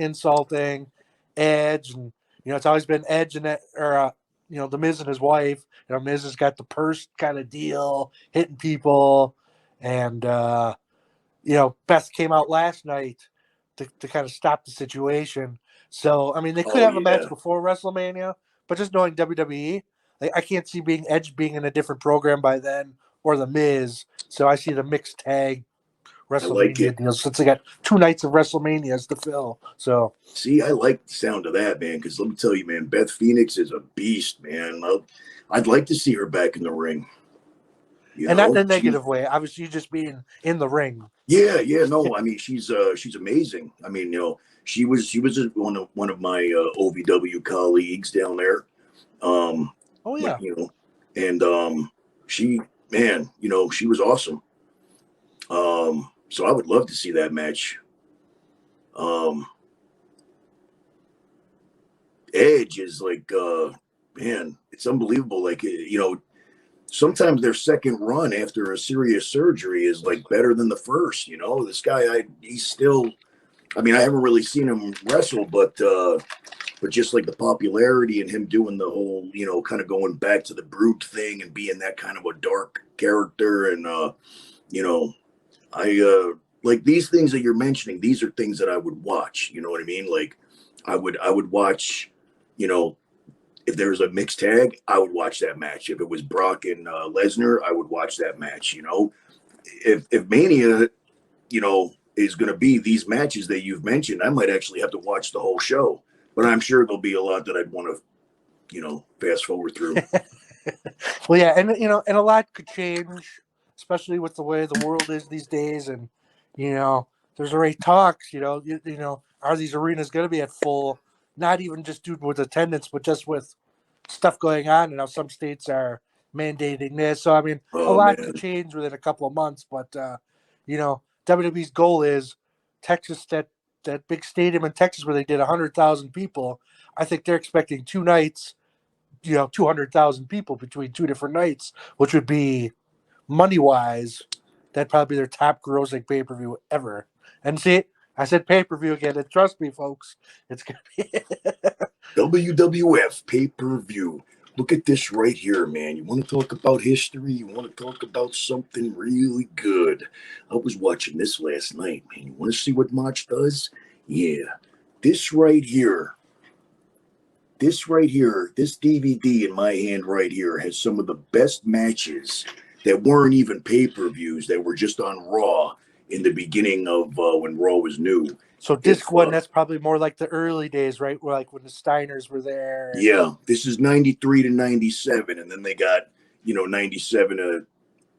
Edge. And, it's always been Edge and that, or, the Miz and his wife. Miz has got the purse kind of deal, hitting people. And, Beth came out last night to kind of stop the situation. So, I mean, they could have a match before WrestleMania, but just knowing WWE, I can't see Edge being in a different program by then or the Miz. So I see the mixed tag WrestleMania deal since they got 2 nights of WrestleManias to fill. So see, I like the sound of that, man, because let me tell you, man, Beth Phoenix is a beast, man. I'd like to see her back in the ring. And not in a negative way. Obviously, just being in the ring. Yeah, no. I mean, she's amazing. I mean, she was one of my OVW colleagues down there. Oh yeah. And she was awesome. So I would love to see that match. Edge is like, man, it's unbelievable. Like, sometimes their second run after a serious surgery is like better than the first. This guy, he's still. I mean, I haven't really seen him wrestle, but just like the popularity and him doing the whole, kind of going back to the brute thing and being that kind of a dark character, and I like these things that you're mentioning. These are things that I would watch. You know what I mean? Like, I would watch. If there was a mixed tag, I would watch that match. If it was Brock and Lesnar, I would watch that match. If Mania, is going to be these matches that you've mentioned, I might actually have to watch the whole show. But I'm sure there'll be a lot that I'd want to, fast forward through. Well, yeah, and and a lot could change, especially with the way the world is these days. And there's already talks. Are these arenas going to be at full? Not even just due with attendance, but just with stuff going on. And now some states are mandating this. So I mean, a lot could change within a couple of months. But WWE's goal is Texas, that big stadium in Texas where they did 100,000 people. I think they're expecting 2 nights, 200,000 people between 2 different nights, which would be money-wise, that'd probably be their top grossing pay-per-view ever. And see, I said pay-per-view again, and trust me, folks, it's going to be WWF pay-per-view. Look at this right here, man. You want to talk about history? You want to talk about something really good? I was watching this last night, man. You want to see what Motch does? Yeah. This right here, this DVD in my hand right here has some of the best matches that weren't even pay-per-views, that were just on Raw in the beginning of when Raw was new. So disc one, that's probably more like the early days, right? Where like when the Steiners were there. Yeah, this is 93 to 97, and then they got 97 to,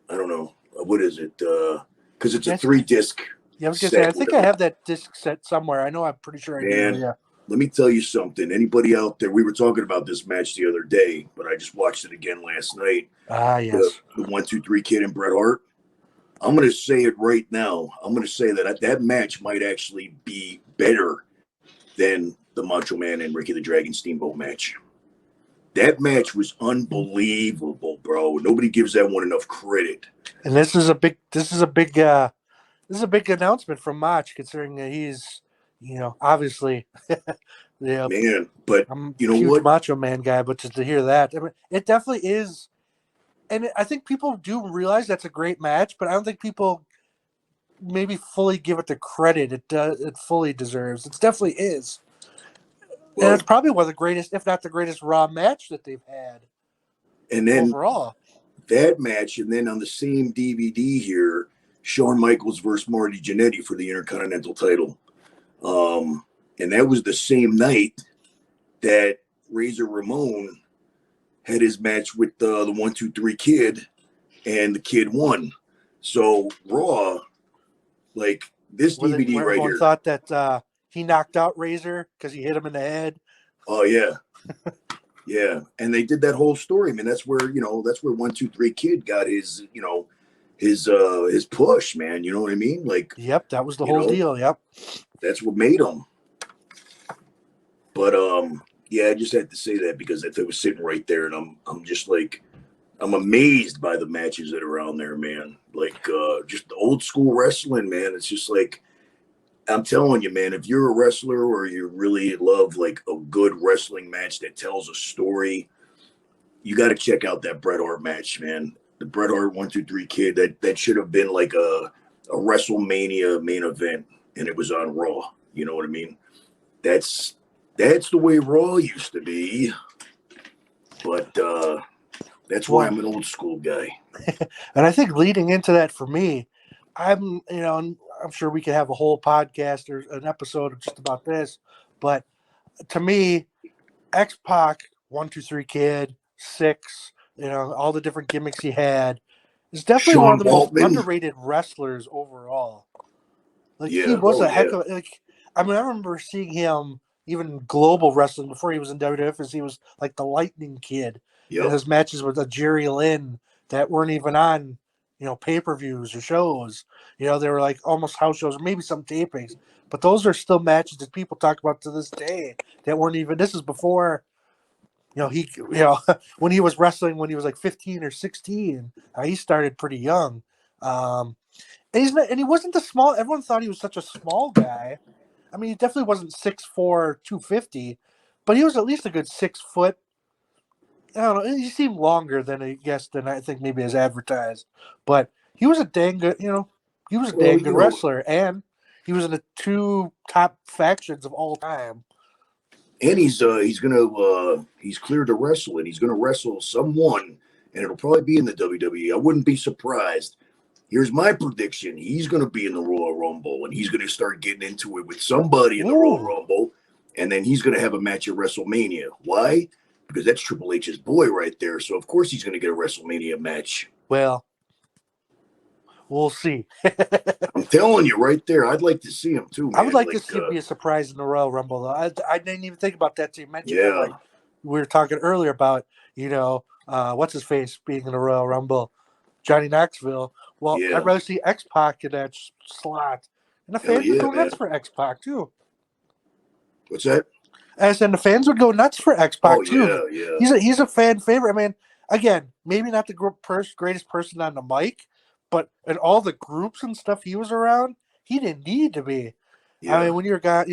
I don't know, what is it? Because it's a 3-disc. Yeah, I was gonna say, I think I have that disc set somewhere. I know, I'm pretty sure I do. Yeah. Let me tell you something. Anybody out there? We were talking about this match the other day, but I just watched it again last night. Ah, yes. The 1-2-3 Kid and Bret Hart. I'm going to say it right now. I'm going to say that match might actually be better than the Macho-Man and Ricky the Dragon Steamboat match. That match was unbelievable, bro. Nobody gives that one enough credit. And this is a big announcement from Motch, considering that he's, obviously, man. But I'm you know a huge what, Macho Man guy. But just to hear that, I mean, it definitely is. And I think people do realize that's a great match, but I don't think people maybe fully give it the credit it fully deserves. It definitely is. Well, and it's probably one of the greatest, if not the greatest, Raw match that they've had. And then overall, that match, and then on the same DVD here, Shawn Michaels versus Marty Jannetty for the Intercontinental title. And that was the same night that Razor Ramon had his match with the 1-2-3 Kid, and the Kid won. So Raw, like this DVD right here. Everyone thought that he knocked out Razor because he hit him in the head. Oh yeah, yeah. And they did that whole story, man. That's where 1-2-3 Kid got his his push, man. You know what I mean? Like, yep, that was the whole deal. Yep, that's what made him. But yeah, I just had to say that because if it was sitting right there, and I'm just like, I'm amazed by the matches that are on there, man. Like just the old school wrestling, man. It's just like, I'm telling you, man, if you're a wrestler or you really love like a good wrestling match that tells a story, you got to check out that Bret Hart match, man. The Bret Hart 1-2-3 Kid, that should have been like a WrestleMania main event, and it was on Raw. You know what I mean? That's the way Raw used to be. But that's why I'm an old school guy. And I think leading into that for me, I'm sure we could have a whole podcast or an episode of just about this. But to me, X-Pac, 1-2-3 Kid, 6, all the different gimmicks he had, is definitely one of the most underrated wrestlers overall. Like, he was a heck of I remember seeing him even global wrestling before he was in WWF, as he was like the Lightning Kid. Yep. And his matches with Jerry Lynn that weren't even on, pay-per-views or shows. They were like almost house shows or maybe some tapings. But those are still matches that people talk about to this day that weren't even. This is before, when he was wrestling when he was like 15 or 16. He started pretty young. And he wasn't the small. Everyone thought he was such a small guy. I mean, he definitely wasn't 6'4", 250, but he was at least a good 6 foot. I don't know. He seemed longer than I think maybe as advertised, but he was a dang good. He was a Well, dang good wrestler, and he was in the 2 top factions of all time. And he's cleared to wrestle, and he's gonna wrestle someone, and it'll probably be in the WWE. I wouldn't be surprised. Here's my prediction: he's gonna be in the Royal Rumble, and he's gonna start getting into it with somebody in the Royal Rumble, and then he's gonna have a match at WrestleMania. Why? Because that's Triple H's boy right there. So of course he's gonna get a WrestleMania match. Well, we'll see. I'm telling you right there. I'd like to see him too, man. I would like to see him be a surprise in the Royal Rumble, though. I didn't even think about that till you mentioned it. Like we were talking earlier about, what's his face being in the Royal Rumble, Johnny Knoxville. Well, I'd rather see X-Pac in that slot. And the fans would go nuts for X-Pac, too. What's that? And the fans would go nuts for X-Pac, too. Yeah. He's a fan favorite. I mean, again, maybe not the greatest person on the mic, but in all the groups and stuff he was around, he didn't need to be. Yeah. I mean, when you're a guy,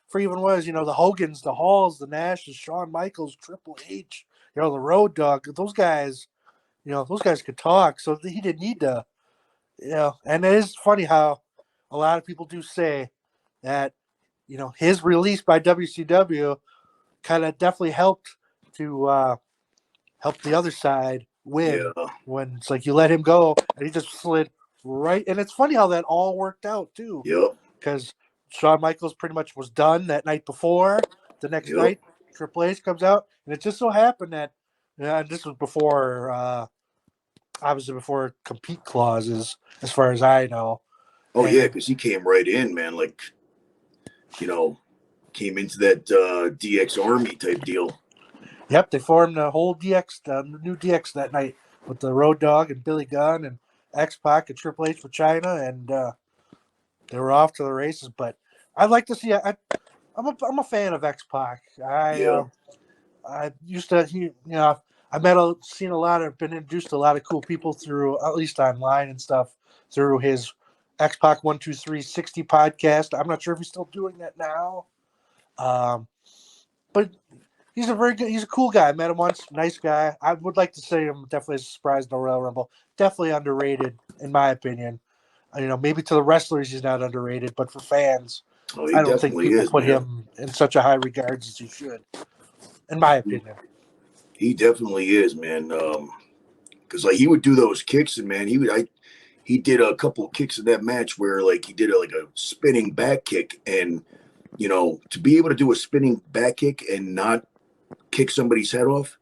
for even was, the Hogans, the Halls, the Nashes, Shawn Michaels, Triple H, the Road Dogg, those guys, those guys could talk, so he didn't need to, and it is funny how a lot of people do say that, his release by WCW kind of definitely helped to help the other side win when it's like you let him go and he just slid right. And it's funny how that all worked out too. Yep. Because Shawn Michaels pretty much was done that night before. The next night, Triple H comes out, and it just so happened that this was before, obviously before compete clauses, as far as I know. Oh, and because he came right in, man. Like, came into that DX Army type deal. Yep, they formed the whole DX, the new DX that night with the Road Dogg and Billy Gunn and X-Pac and Triple H for China, and they were off to the races. But I'd like to see. I'm a fan of X-Pac. I used to, seen a lot of, been introduced to a lot of cool people through, at least online and stuff, through his X-Pac 12360 podcast. I'm not sure if he's still doing that now, but he's a cool guy. I met him once, nice guy. I would like to see him definitely as a surprise in the Royal Rumble. Definitely underrated, in my opinion. Maybe to the wrestlers he's not underrated, but for fans, I don't think people put him in such a high regards as he should, in my opinion. He definitely is, man. Because like he would do those kicks, and man, he did a couple of kicks in that match where like he did a spinning back kick, and to be able to do a spinning back kick and not kick somebody's head off,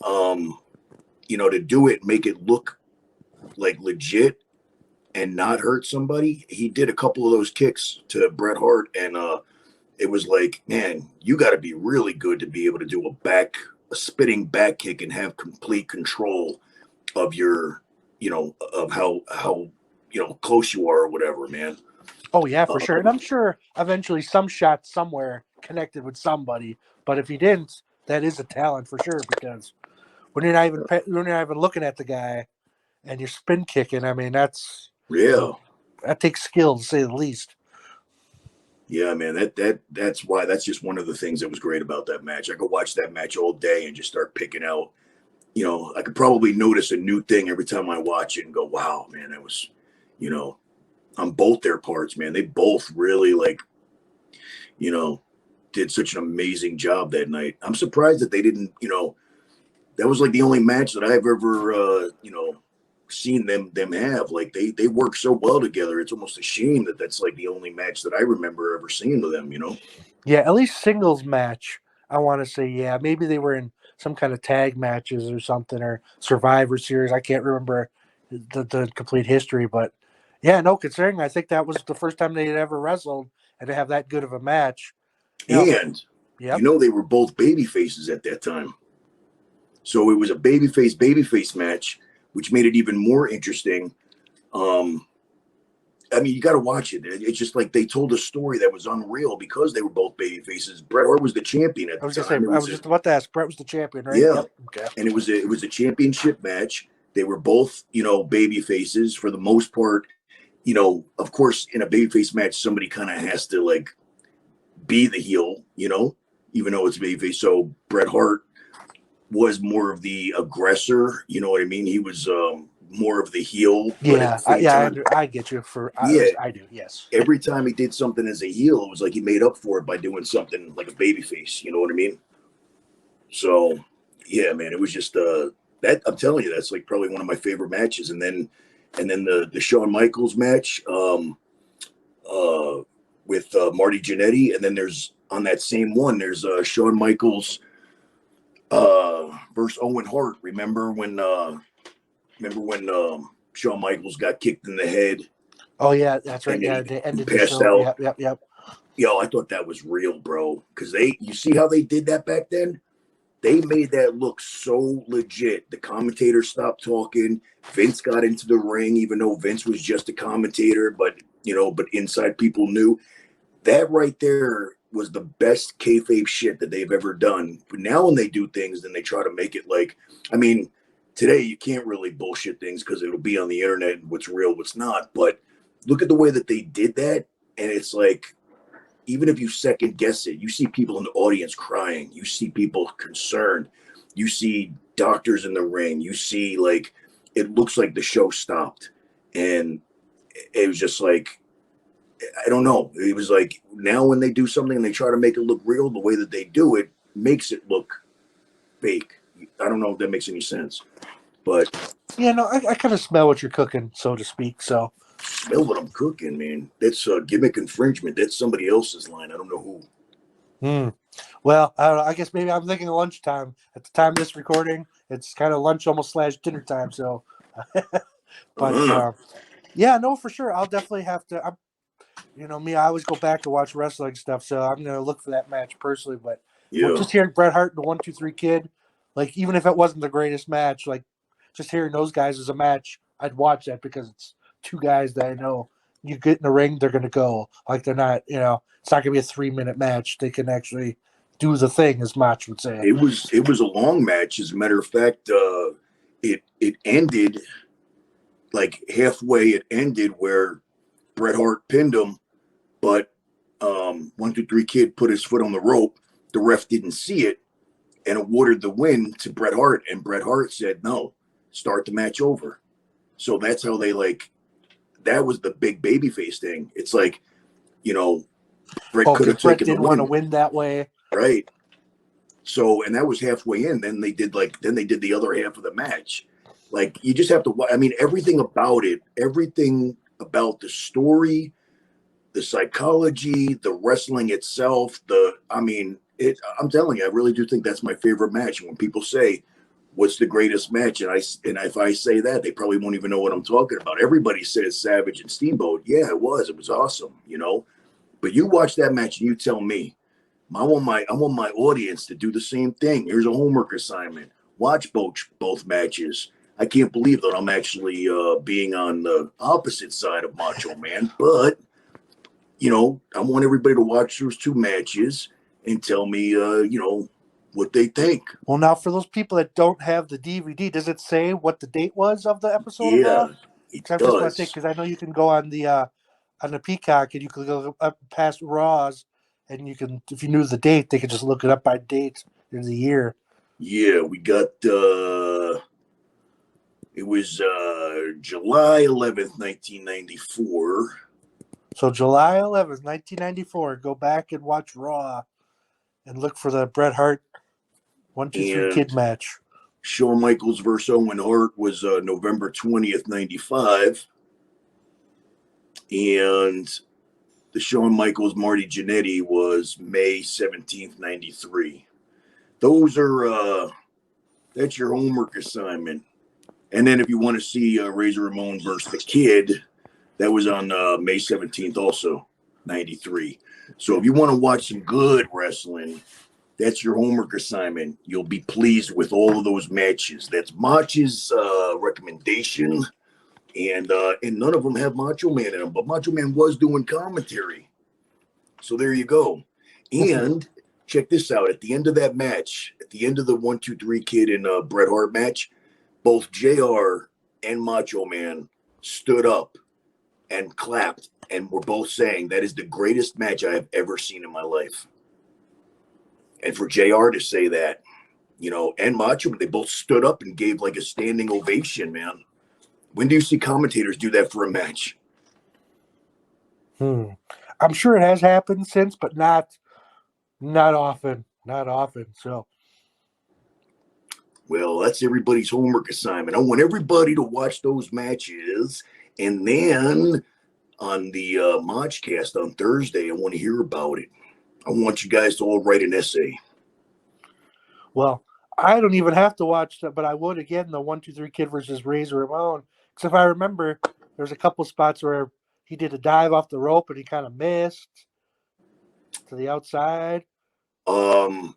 to do it, make it look like legit and not hurt somebody. He did a couple of those kicks to Bret Hart, and it was like, man, you got to be really good to be able to do a spinning back kick and have complete control of your, of how close you are or whatever, man. Oh yeah, for sure. And I'm sure eventually some shot somewhere connected with somebody, but if he didn't, that is a talent for sure, because when you're not even looking at the guy and you're spin kicking, I mean, that takes skill, to say the least. Yeah, man, that's why, that's just one of the things that was great about that match. I could watch that match all day and just start picking out, I could probably notice a new thing every time I watch it and go, wow, man, that was, on both their parts, man. They both really did such an amazing job that night. I'm surprised that they didn't, that was like the only match that I've ever, seen them have. Like they work so well together. It's almost a shame that that's like the only match that I remember ever seeing with them. Yeah, at least singles match. I want to say, yeah, maybe they were in some kind of tag matches or something, or Survivor Series. I can't remember the complete history, but yeah, no, considering I think that was the first time they had ever wrestled and to have that good of a match. And they were both baby faces at that time, so it was a babyface match, which made it even more interesting I mean, you got to watch it. It's just like they told a story that was unreal because they were both baby faces. Bret Hart was the champion at I was the gonna say, time. I was just about to ask. Brett was the champion, right? Yeah, Yep. Okay. and it was a championship match. They were both, baby faces for the most part. Of course, in a babyface match, somebody kind of has to like be the heel, even though it's babyface. So Bret Hart was more of the aggressor. You know what I mean? He was more of the heel. But at Yeah, the same time, I get you. yeah, I do. Yes. every time he did something as a heel, it was like he made up for it by doing something like a babyface. You know what I mean? So, yeah, man, it was just that I'm telling you, that's like probably one of my favorite matches. And then the Shawn Michaels match with Marty Jannetty, and then there's on that same one, there's Shawn Michaels versus Owen Hart. Remember when Shawn Michaels got kicked in the head Oh yeah, that's right. and Yeah, then they he ended the passed show. out? Yep. Yo, I thought that was real, bro. Because you see how they did that back then? They made that look so legit. The commentator stopped talking. Vince got into the ring, even though Vince was just a commentator, but inside people knew. That right there was the best kayfabe shit that they've ever done. But now when they do things, then they try to make it like, I mean, today you can't really bullshit things because it'll be on the internet and what's real, what's not. But look at the way that they did that, and it's like, even if you second guess it, you see people in the audience crying. You see people concerned. You see doctors in the ring. You see like it looks like the show stopped, and it was just like I don't know. It was like now when they do something and they try to make it look real, the way that they do it makes it look fake. I don't know if that makes any sense, but Yeah, no, I kind of smell what you're cooking, so to speak. So smell what I'm cooking, man. That's gimmick infringement. That's somebody else's line. I don't know who. Well, I don't know. I guess maybe I'm thinking lunchtime. At the time of this recording, it's kind of lunch almost / dinner time. So, but yeah, no, for sure. I'll definitely have to. Me, I always go back to watch wrestling stuff, so I'm gonna look for that match personally. But Yeah. just hearing Bret Hart and the 1-2-3 Kid, like even if it wasn't the greatest match, like just hearing those guys as a match, I'd watch that because it's two guys that I know. You get in the ring, they're gonna go. Like they're not, it's not gonna be a 3-minute match. They can actually do the thing, as Motch would say. It was a long match. As a matter of fact, it ended like halfway. It ended where Bret Hart pinned him, but 1-2-3 Kid put his foot on the rope. The ref didn't see it and awarded the win to Bret Hart. And Bret Hart said, "No, start the match over." So that's how they that was the big babyface thing. It's like, Bret could have Bret taken didn't the want to win, win that way. right? So, and that was halfway in. Then they did the other half of the match. Like you just have to. I mean, everything about it, everything about the story, the psychology, the wrestling itself. I'm telling you, I really do think that's my favorite match. And when people say, "What's the greatest match?" and if I say that, they probably won't even know what I'm talking about. Everybody says Savage and Steamboat. Yeah, it was. It was awesome. But you watch that match and you tell me. I want my audience to do the same thing. Here's a homework assignment. Watch both matches. I can't believe that I'm actually being on the opposite side of Macho Man, but I want everybody to watch those two matches and tell me what they think. Well, now for those people that don't have the DVD, does it say what the date was of the episode of Raw? Yeah, it I just want to does. say because I know you can go on the Peacock and you can go up past Raws, and you can, if you knew the date, they could just look it up by date in the year. Yeah, we got it was July 11th, 1994. So July 11th, 1994. Go back and watch Raw, and look for the Bret Hart 1-2-3 And Kid match. Shawn Michaels versus Owen Hart was November 20th, 95. And the Shawn Michaels Marty Jannetty was May 17th, 93. Those are that's your homework assignment. And then if you want to see Razor Ramon versus the Kid, that was on May 17th, also 93. So if you want to watch some good wrestling, that's your homework assignment. You'll be pleased with all of those matches. That's Motch's recommendation and none of them have Macho Man in them. But Macho Man was doing commentary, so there you go. And check this out: at the end of that match, at the end of the 1, 2, 3 Kid and Bret Hart match, both JR and Macho Man stood up and clapped, and were both saying that is the greatest match I have ever seen in my life. And for JR to say that, and Macho, they both stood up and gave like a standing ovation, man. When do you see commentators do that for a match? I'm sure it has happened since, but not often. Not often. So, well, that's everybody's homework assignment. I want everybody to watch those matches, and then on the Motch-cast on Thursday, I want to hear about it. I want you guys to all write an essay. well, I don't even have to watch that, but I would again the 1, 2, 3 Kid versus Razor Ramon. Because if I remember, there's a couple spots where he did a dive off the rope and he kind of missed to the outside. Or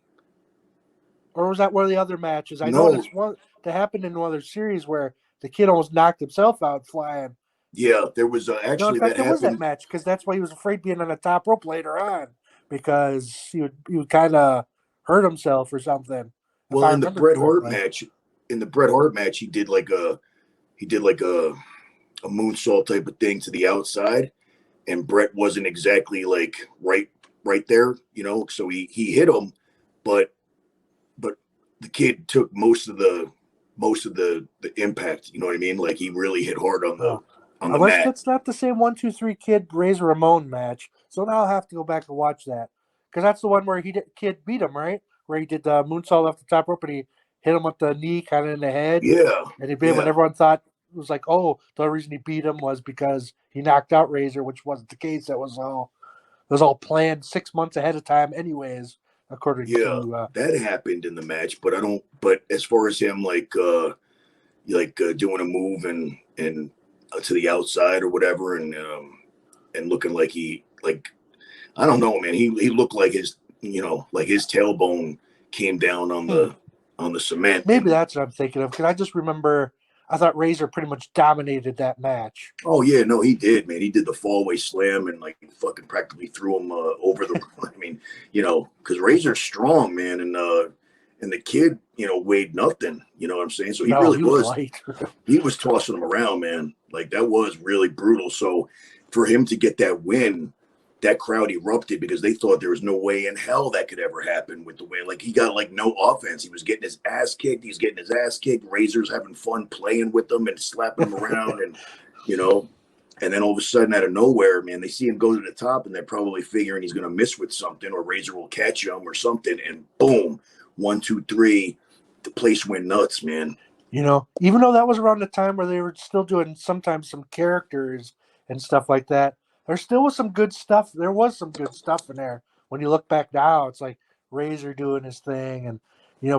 was that one of the other matches? I know it's one that happened in one other series where the kid almost knocked himself out flying. Yeah, there was actually no, in fact, that there was that match because that's why he was afraid being on the top rope later on because he would kind of hurt himself or something. Well, in the Bret Hart match, he did like a moonsault type of thing to the outside, and Bret wasn't exactly like right there, so he hit him, but the kid took most of the impact, you know what I mean? Like he really hit hard on the mat. That's not the same 1, 2, 3 Kid Razor Ramon match. So now I'll have to go back and watch that because that's the one where Kid beat him, right? Where he did the moonsault off the top rope and he hit him with the knee kind of in the head. Yeah, and he beat him when everyone thought it was like, oh, the only reason he beat him was because he knocked out Razor, which wasn't the case. That was all planned 6 months ahead of time, anyways. According to that happened in the match, but as far as him doing a move and to the outside or whatever, and looking like I don't know, man, he looked like his his tailbone came down on the cement. Maybe that's what I'm thinking of because I just remember I thought Razor pretty much dominated that match. Oh yeah, no, he did, man. He did the fallaway slam and like fucking practically threw him over the. I mean, because Razor's strong, man, and the kid, weighed nothing. You know what I'm saying? So he was light. He was tossing him around, man. Like that was really brutal. So for him to get that win, that crowd erupted because they thought there was no way in hell that could ever happen with the win. Like he got like no offense. He was getting his ass kicked. He's getting his ass kicked. Razor's having fun playing with them and slapping him around and and then all of a sudden out of nowhere, man, they see him go to the top and they're probably figuring he's going to miss with something or Razor will catch him or something. And boom, 1, 2, 3, the place went nuts, man. Even though that was around the time where they were still doing sometimes some characters and stuff like that, there still was some good stuff. There was some good stuff in there. When you look back now, it's like Razor doing his thing, and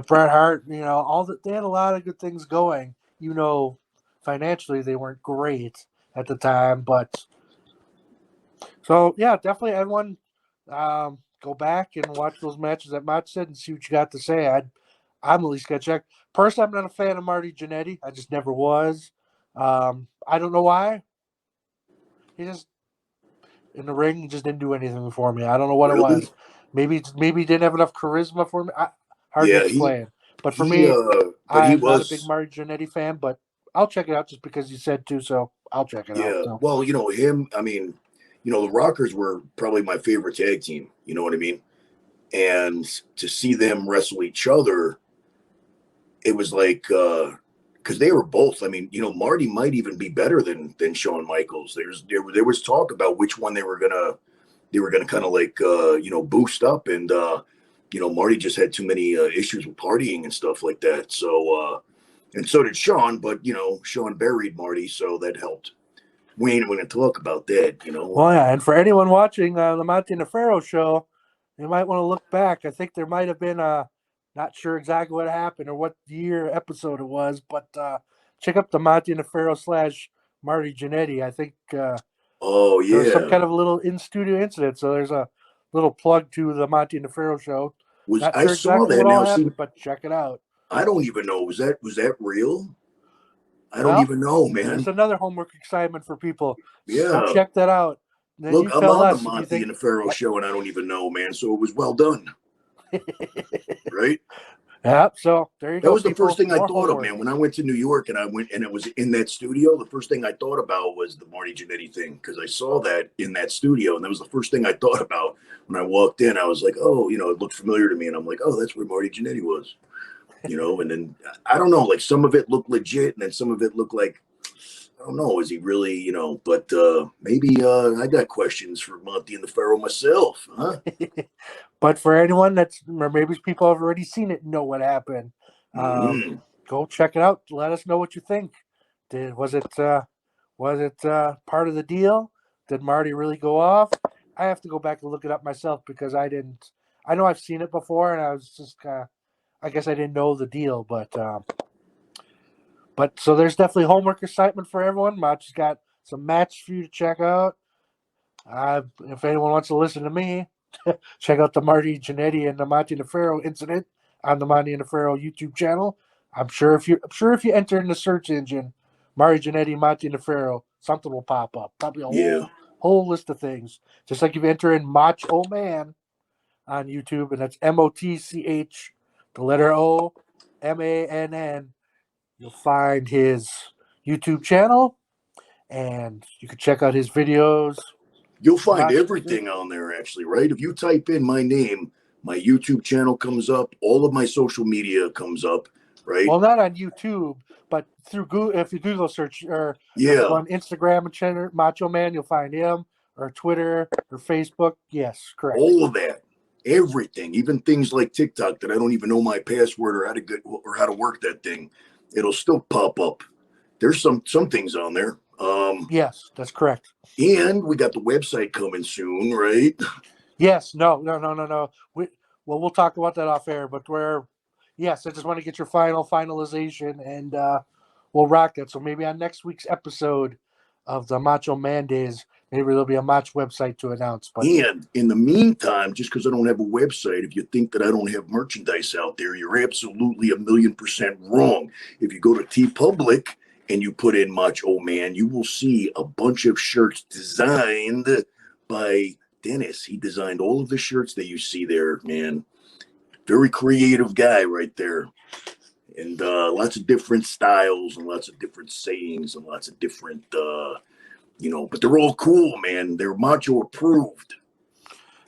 Bret Hart. All that they had a lot of good things going. Financially they weren't great at the time, but so yeah, definitely everyone go back and watch those matches that Mott said and see what you got to say. I'm at least gonna check. Personally, I'm not a fan of Marty Jannetty. I just never was. I don't know why. He just in the ring, he just didn't do anything for me. I don't know what it was. Maybe he didn't have enough charisma for me. Hard to explain. But for me, I'm not a big Marty Jannetty fan, but I'll check it out just because you said to, so I'll check it out. So. Well, him, I mean, the Rockers were probably my favorite tag team, you know what I mean? And to see them wrestle each other, it was like because they were both. I mean, Marty might even be better than Shawn Michaels. There was talk about which one they were gonna kind of like boost up, and Marty just had too many issues with partying and stuff like that. So and so did Shawn, but Shawn buried Marty, so that helped. We ain't going to talk about that, Well, yeah, and for anyone watching the Monty and the Pharaoh show, you might want to look back. I think there might have been not sure exactly what happened or what year episode it was, but check up the Monty and the Pharaoh / Marty Jannetty. I think there was some kind of a little in-studio incident, so there's a little plug to the Monty and the Pharaoh show. Not sure I saw exactly that what now, all happened, but check it out. I don't even know. Was that real? I don't Well, even know, there's man. another homework assignment for people. Go Yeah. check that out. Then Look, you I'm tell on the us if you Monty think. and the Pharaoh show, and I don't even know, man. So it was well done, right? Yeah. So there you That go, was the first people. thing I More thought of, homework. man. When I went to New York and I went and it was in that studio, the first thing I thought about was the Marty Jannetty thing because I saw that in that studio, and that was the first thing I thought about when I walked in. I was like, oh, it looked familiar to me, and I'm like, oh, that's where Marty Jannetty was, And then I don't know, like some of it looked legit, and then some of it looked like I don't know, is he really, But maybe I got questions for Monty and the Pharaoh myself, huh? But for anyone that's, or maybe people have already seen it and know what happened, Mm. go check it out. Let us know what you think. Was it part of the deal? Did Marty really go off? I have to go back and look it up myself because I didn't. I know I've seen it before, and I was just I guess I didn't know the deal, but so there's definitely homework assignment for everyone. Motch has got some match for you to check out. If anyone wants to listen to me, check out the Marty Jannetty and the Monty Nefero incident on the Monty Nefero YouTube channel. I'm sure if you enter in the search engine, Marty Jannetty, Monty Nefero, something will pop up. Probably a Yeah. whole list of things. Just like if you enter in Motch-0-Man on YouTube, and that's Motch, the letter O, MANN. You'll find his YouTube channel, and you can check out his videos. You'll find Watch. everything on there, actually, right? If you type in my name, my YouTube channel comes up, all of my social media comes up, right? Well, not on YouTube, but through Google. If you Google search or if you go Yeah, on Instagram and channel Macho Man, you'll find him, or Twitter or Facebook. Yes, correct. all of that, everything, even things like TikTok that I don't even know my password or how to work that thing. It'll still pop up. There's some things on there. Yes, that's correct. And we got the website coming soon, right? Yes, no. We'll talk about that off air, but yes, I just want to get your finalization, and we'll rock it. So maybe on next week's episode of the Motch-0-Mandays, maybe there'll be a Motch website to announce. But And in the meantime, just because I don't have a website, if you think that I don't have merchandise out there, you're absolutely 1,000,000% wrong. If you go to TeePublic and you put in Motch-0-Man, you will see a bunch of shirts designed by Dennis. He designed all of the shirts that you see there, man. Very creative guy right there. And lots of different styles and lots of different sayings and lots of different but they're all cool, man. They're Macho approved.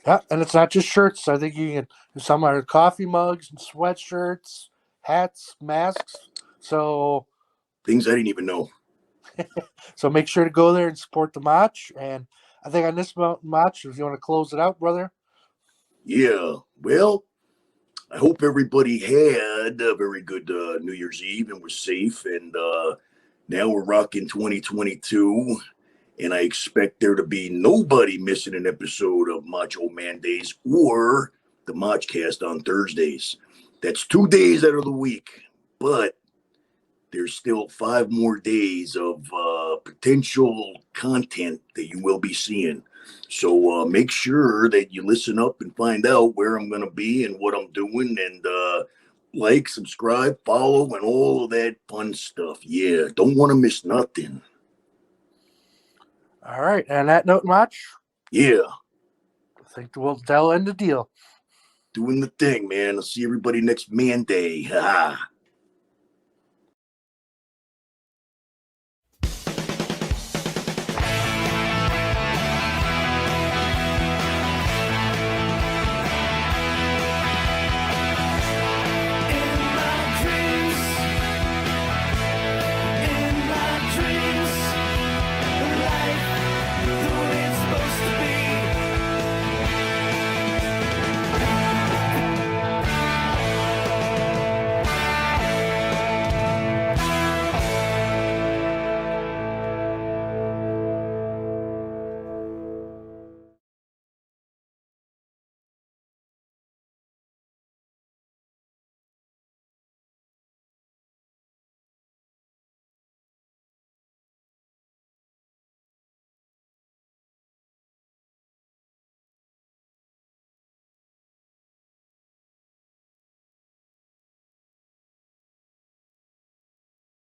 yeah, and it's not just shirts. I think you can some are coffee mugs and sweatshirts, hats, masks. So Things I didn't even know. make sure to go there and support the Motch. And I think on this Motch, if you want to close it out, brother. Yeah. Well, I hope everybody had a very good New Year's Eve and was safe. And now we're rocking 2022. And I expect there to be nobody missing an episode of Motch-0-Mandays or the Motchcast on Thursdays. That's 2 days out of the week. But there's still 5 more days of potential content that you will be seeing. So make sure that you listen up and find out where I'm going to be and what I'm doing, and like, subscribe, follow, and all of that fun stuff. Yeah, don't want to miss nothing. All right. And that note, Motch, Yeah, I think that'll end the deal. doing the thing, man. I'll see everybody next Monday. Ha.